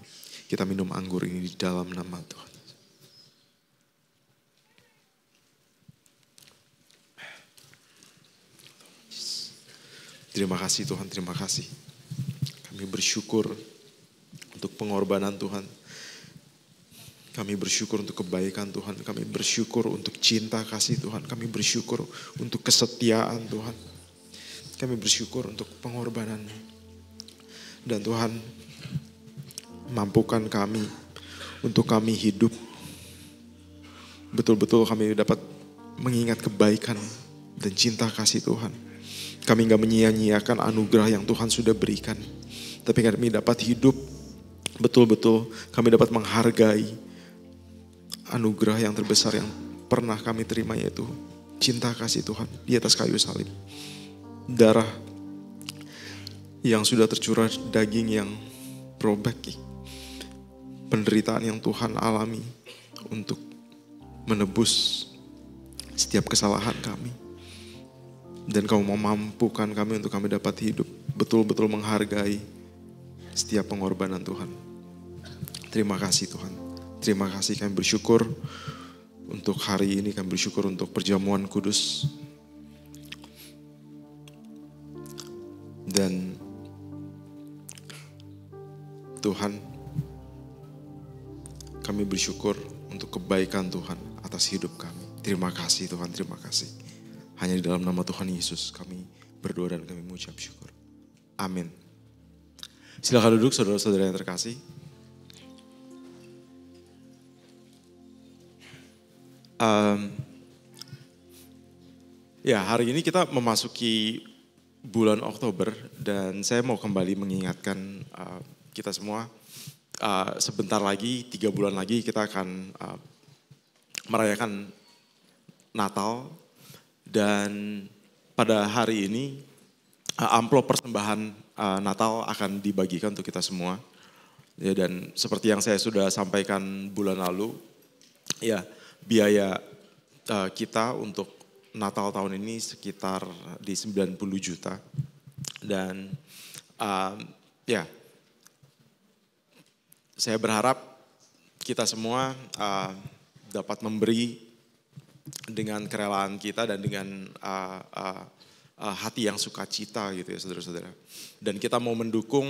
Kita minum anggur ini di dalam nama Tuhan. Terima kasih Tuhan, terima kasih. Kami bersyukur untuk pengorbanan Tuhan. Kami bersyukur untuk kebaikan Tuhan. Kami bersyukur untuk cinta kasih Tuhan. Kami bersyukur untuk kesetiaan Tuhan. Kami bersyukur untuk pengorbanan-Mu. Dan Tuhan, mampukan kami untuk kami hidup. Betul-betul kami dapat mengingat kebaikan dan cinta kasih Tuhan. Kami gak menyia-nyiakan anugerah yang Tuhan sudah berikan. Tapi kami dapat hidup betul-betul, kami dapat menghargai anugerah yang terbesar yang pernah kami terima, yaitu cinta kasih Tuhan di atas kayu salib. Darah yang sudah tercurah, daging yang robek, penderitaan yang Tuhan alami untuk menebus setiap kesalahan kami. Dan Kau memampukan kami untuk kami dapat hidup betul-betul menghargai setiap pengorbanan Tuhan. Terima kasih Tuhan. Terima kasih, kami bersyukur untuk hari ini. Kami bersyukur untuk perjamuan kudus. Dan Tuhan, kami bersyukur untuk kebaikan Tuhan atas hidup kami. Terima kasih Tuhan, terima kasih. Hanya di dalam nama Tuhan Yesus kami berdoa dan kami mengucap syukur. Amin. Silakan duduk saudara-saudara yang terkasih. Hari ini kita memasuki bulan Oktober dan saya mau kembali mengingatkan kita semua. Sebentar lagi, 3 bulan lagi kita akan merayakan Natal. Dan pada hari ini amplop persembahan Natal akan dibagikan untuk kita semua. Ya, dan seperti yang saya sudah sampaikan bulan lalu, ya biaya kita untuk Natal tahun ini sekitar di 90 juta. Dan saya berharap kita semua dapat memberi dengan kerelaan kita dan dengan hati yang sukacita gitu ya saudara-saudara. Dan kita mau mendukung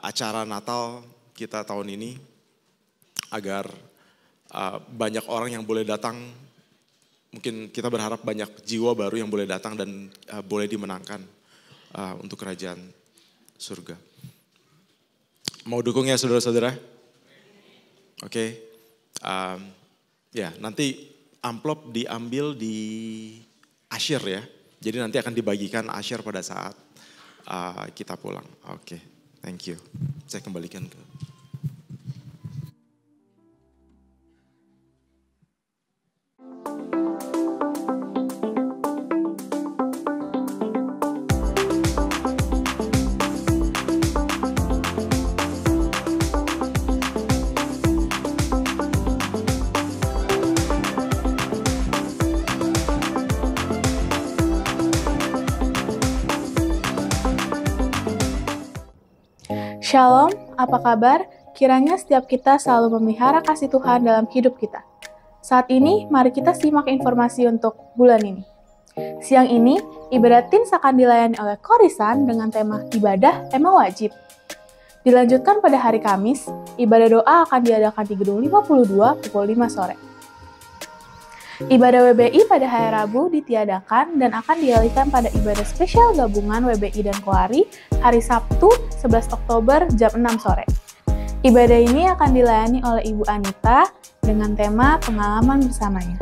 acara Natal kita tahun ini agar banyak orang yang boleh datang. Mungkin kita berharap banyak jiwa baru yang boleh datang dan boleh dimenangkan untuk kerajaan surga. Mau dukung ya saudara-saudara? Oke. Nanti amplop diambil di asyir ya. Jadi nanti akan dibagikan asyir pada saat kita pulang. Oke, thank you. Saya kembalikan ke... Shalom, apa kabar? Kiranya setiap kita selalu memelihara kasih Tuhan dalam hidup kita. Saat ini, mari kita simak informasi untuk bulan ini. Siang ini, ibadah teens akan dilayani oleh Korisan dengan tema Ibadah Emang Wajib. Dilanjutkan pada hari Kamis, ibadah doa akan diadakan di Gedung 52 pukul 5 sore. Ibadah WBI pada hari Rabu ditiadakan dan akan dialihkan pada ibadah spesial gabungan WBI dan Koari hari Sabtu 11 Oktober jam 6 sore. Ibadah ini akan dilayani oleh Ibu Anita dengan tema pengalaman bersamanya.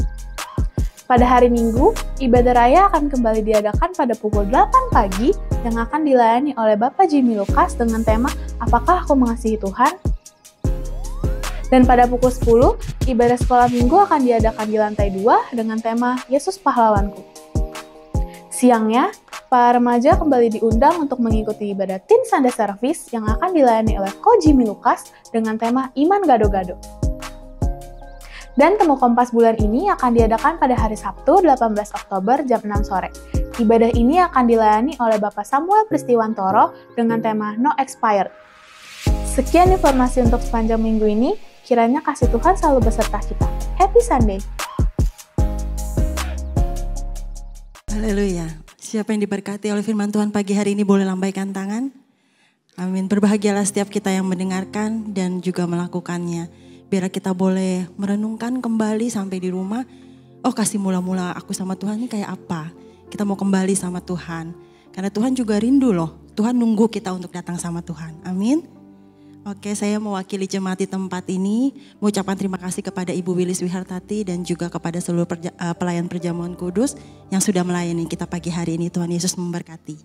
Pada hari Minggu, ibadah raya akan kembali diadakan pada pukul 8 pagi yang akan dilayani oleh Bapak Jimmy Lukas dengan tema Apakah Aku Mengasihi Tuhan? Dan pada pukul 10, ibadah sekolah minggu akan diadakan di lantai 2 dengan tema Yesus Pahlawanku. Siangnya, para remaja kembali diundang untuk mengikuti ibadah Teen Sunday Service yang akan dilayani oleh Ko Jimmy Lukas dengan tema Iman Gado-Gado. Dan Temu Kompas bulan ini akan diadakan pada hari Sabtu 18 Oktober jam 6 sore. Ibadah ini akan dilayani oleh Bapak Samuel Pristiwantoro dengan tema No Expired. Sekian informasi untuk sepanjang minggu ini. Kiranya kasih Tuhan selalu beserta kita. Happy Sunday! Haleluya. Siapa yang diberkati oleh firman Tuhan pagi hari ini boleh lambaikan tangan. Amin. Berbahagialah setiap kita yang mendengarkan dan juga melakukannya. Biar kita boleh merenungkan kembali sampai di rumah. Oh, kasih mula-mula aku sama Tuhan ini kayak apa? Kita mau kembali sama Tuhan. Karena Tuhan juga rindu loh. Tuhan nunggu kita untuk datang sama Tuhan. Amin. Oke, saya mewakili jemaat di tempat ini mengucapkan terima kasih kepada Ibu Wilis Wihartati dan juga kepada seluruh pelayan perjamuan kudus yang sudah melayani kita pagi hari ini. Tuhan Yesus memberkati.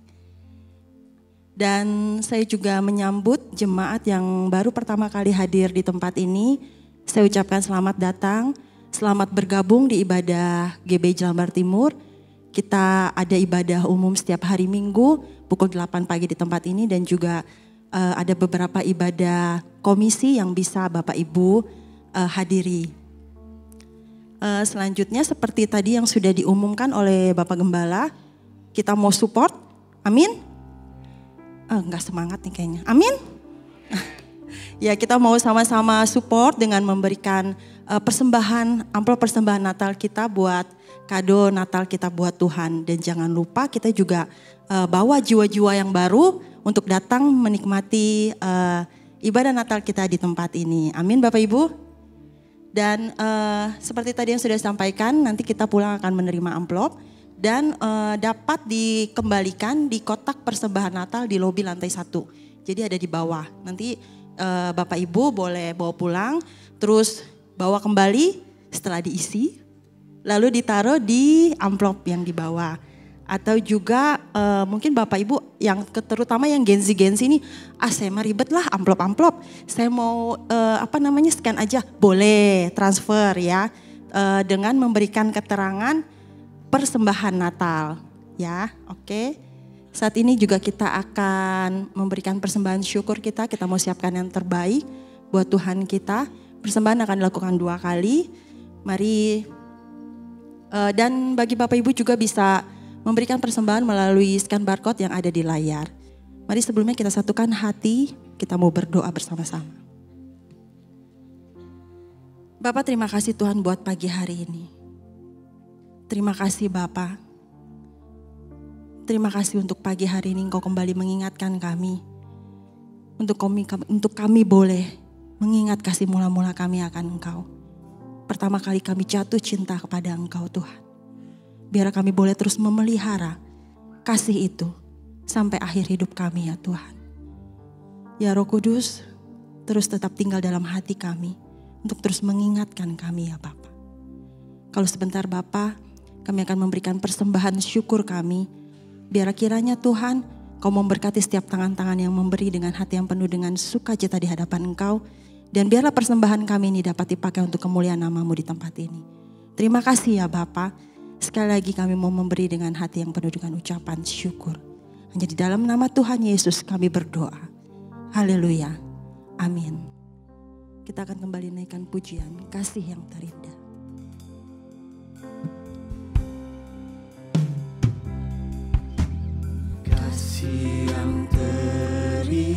Dan saya juga menyambut jemaat yang baru pertama kali hadir di tempat ini. Saya ucapkan selamat datang, selamat bergabung di ibadah GB Jelambar Timur. Kita ada ibadah umum setiap hari Minggu pukul 8 pagi di tempat ini dan juga ada beberapa ibadah komisi yang bisa Bapak Ibu hadiri. Selanjutnya seperti tadi yang sudah diumumkan oleh Bapak Gembala, kita mau support, amin? Enggak semangat nih kayaknya, amin? Ya, kita mau sama-sama support dengan memberikan persembahan, amplop persembahan Natal kita buat kado Natal kita buat Tuhan. Dan jangan lupa kita juga bawa jiwa-jiwa yang baru untuk datang menikmati ibadah Natal kita di tempat ini. Amin Bapak Ibu. Dan seperti tadi yang sudah disampaikan, nanti kita pulang akan menerima amplop dan dapat dikembalikan di kotak persembahan Natal di lobi lantai 1. Jadi ada di bawah. Nanti Bapak Ibu boleh bawa pulang, terus bawa kembali setelah diisi, lalu ditaruh di amplop yang di bawah. Atau juga mungkin Bapak Ibu yang terutama yang Gen Z ini, saya mah ribet lah amplop-amplop. Saya mau scan aja, boleh transfer ya dengan memberikan keterangan persembahan Natal ya. Oke. Saat ini juga kita akan memberikan persembahan syukur kita mau siapkan yang terbaik buat Tuhan kita. Persembahan akan dilakukan 2 kali. Mari dan bagi Bapak Ibu juga bisa memberikan persembahan melalui scan barcode yang ada di layar. Mari sebelumnya kita satukan hati, kita mau berdoa bersama-sama. Bapak, terima kasih Tuhan buat pagi hari ini. Terima kasih Bapak. Terima kasih untuk pagi hari ini Engkau kembali mengingatkan kami. Untuk kami boleh mengingat kasih mula-mula kami akan Engkau. Pertama kali kami jatuh cinta kepada Engkau Tuhan. Biar kami boleh terus memelihara kasih itu sampai akhir hidup kami ya Tuhan. Ya Roh Kudus, terus tetap tinggal dalam hati kami untuk terus mengingatkan kami ya Bapa. Kalau sebentar Bapa, kami akan memberikan persembahan syukur kami. Biar kiranya Tuhan, Kau memberkati setiap tangan-tangan yang memberi dengan hati yang penuh dengan sukacita di hadapan Engkau. Dan biarlah persembahan kami ini dapat dipakai untuk kemuliaan nama-Mu di tempat ini. Terima kasih ya Bapa. Sekali lagi kami mau memberi dengan hati yang penuh dengan ucapan syukur. Hanya di dalam nama Tuhan Yesus kami berdoa. Haleluya. Amin. Kita akan kembali naikkan pujian kasih yang terindah. Kasih yang terindah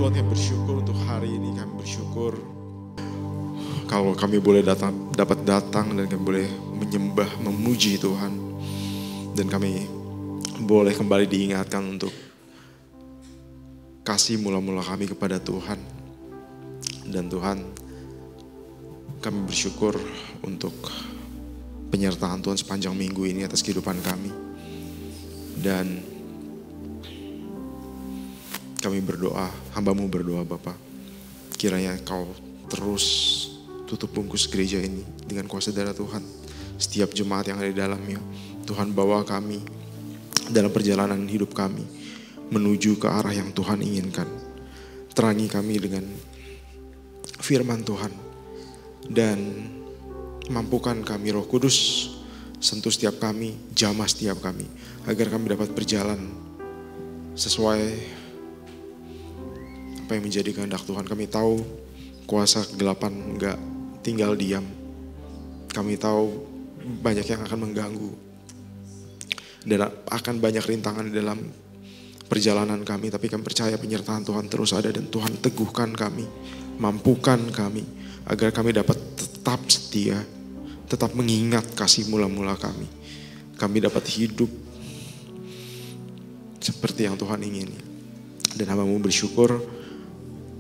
Tuhan, kami bersyukur untuk hari ini. Kami bersyukur kalau kami boleh dapat datang dan kami boleh menyembah, memuji Tuhan. Dan kami boleh kembali diingatkan untuk kasih mula-mula kami kepada Tuhan. Dan Tuhan, kami bersyukur untuk penyertaan Tuhan sepanjang minggu ini atas kehidupan kami. Dan kami berdoa, hamba-Mu berdoa Bapa, kiranya Kau terus tutup bungkus gereja ini dengan kuasa darah Tuhan. Setiap jemaat yang ada di dalamnya, Tuhan bawa kami dalam perjalanan hidup kami menuju ke arah yang Tuhan inginkan. Terangi kami dengan firman Tuhan dan mampukan kami, Roh Kudus sentuh setiap kami, jamah setiap kami, agar kami dapat berjalan sesuai apa yang menjadi kehendak Tuhan. Kami tahu kuasa kegelapan enggak tinggal diam. Kami tahu banyak yang akan mengganggu dan akan banyak rintangan di dalam perjalanan kami. Tapi kami percaya penyertaan Tuhan terus ada dan Tuhan teguhkan kami, mampukan kami agar kami dapat tetap setia, tetap mengingat kasih mula-mula kami. Kami dapat hidup seperti yang Tuhan ingini. Dan hamba-Mu bersyukur,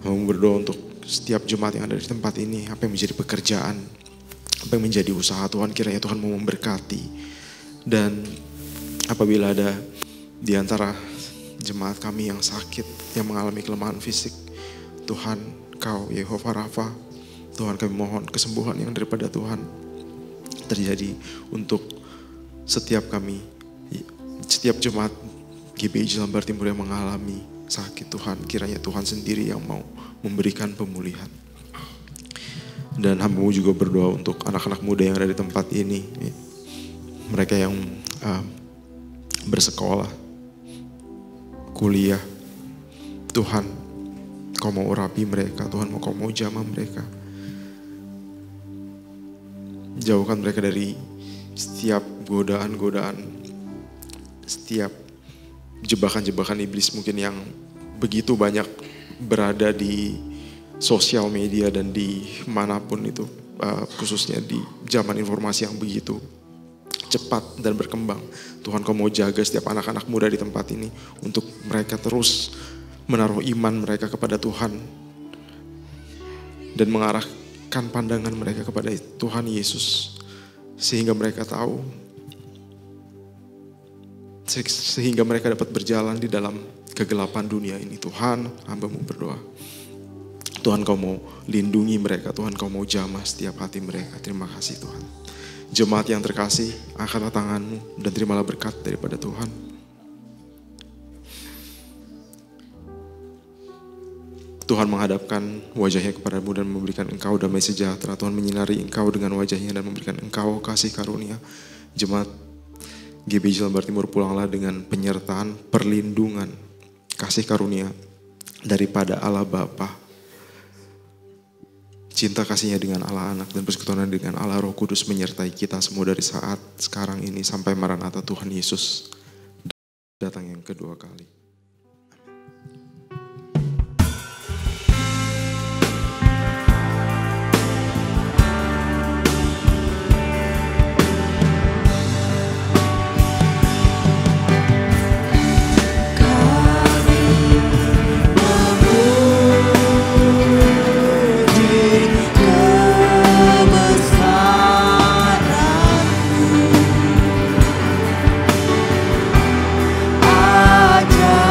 hamba-Mu berdoa untuk setiap jemaat yang ada di tempat ini. Apa yang menjadi pekerjaan, apa yang menjadi usaha Tuhan, kiranya Tuhan mau memberkati. Dan apabila ada di antara jemaat kami yang sakit, yang mengalami kelemahan fisik, Tuhan, Kau Yehova Rafa, Tuhan kami mohon kesembuhan yang daripada Tuhan terjadi untuk setiap kami, setiap jemaat GBI Jelambar Timur yang mengalami sakit. Tuhan, kiranya Tuhan sendiri yang mau memberikan pemulihan. Dan hamba-Mu juga berdoa untuk anak-anak muda yang ada di tempat ini, mereka yang bersekolah, kuliah. Tuhan, Kau mau urapi mereka, Tuhan Kau mau jamah mereka. Jauhkan mereka dari setiap godaan-godaan, setiap jebakan-jebakan iblis mungkin yang begitu banyak berada di sosial media dan di manapun itu, khususnya di zaman informasi yang begitu cepat dan berkembang. Tuhan Kau mau jaga setiap anak-anak muda di tempat ini untuk mereka terus menaruh iman mereka kepada Tuhan dan mengarahkan pandangan mereka kepada Tuhan Yesus, sehingga mereka tahu, sehingga mereka dapat berjalan di dalam kegelapan dunia ini. Tuhan, hamba-Mu berdoa, Tuhan Kau mau lindungi mereka, Tuhan Kau mau jamah setiap hati mereka. Terima kasih Tuhan. Jemaat yang terkasih, angkatlah tangan-Mu dan terimalah berkat daripada Tuhan. Tuhan menghadapkan wajahnya kepadamu dan memberikan engkau damai sejahtera. Tuhan menyinari engkau dengan wajahnya dan memberikan engkau kasih karunia. Jemaat GBI Jelambar Timur, pulanglah dengan penyertaan, perlindungan, kasih karunia daripada Allah Bapa, cinta kasihnya dengan Allah Anak, dan persekutuan dengan Allah Roh Kudus menyertai kita semua dari saat sekarang ini sampai Maranatha Tuhan Yesus datang yang kedua kali. Ajar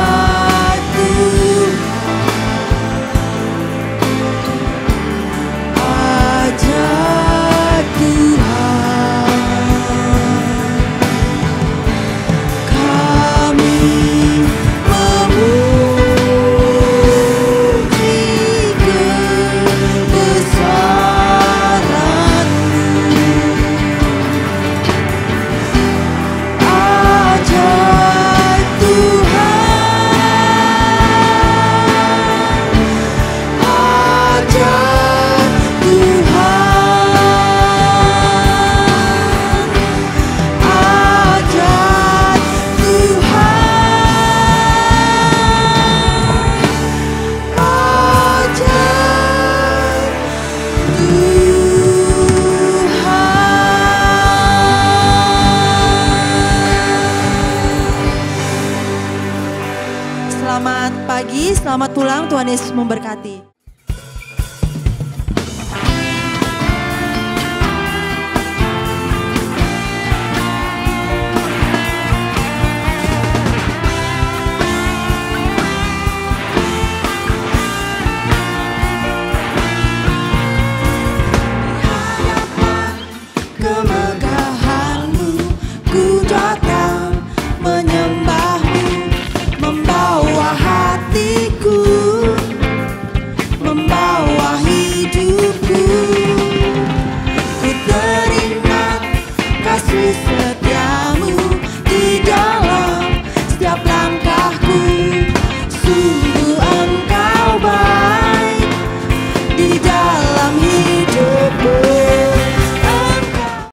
Selamat pagi, selamat pulang, Tuhan Yesus memberkati. Kemegahanmu, ku datang menyembahmu, membawa hatiku, membawa hidupku. Ku terima kasih setiamu di dalam setiap langkahku. Sungguh engkau baik di dalam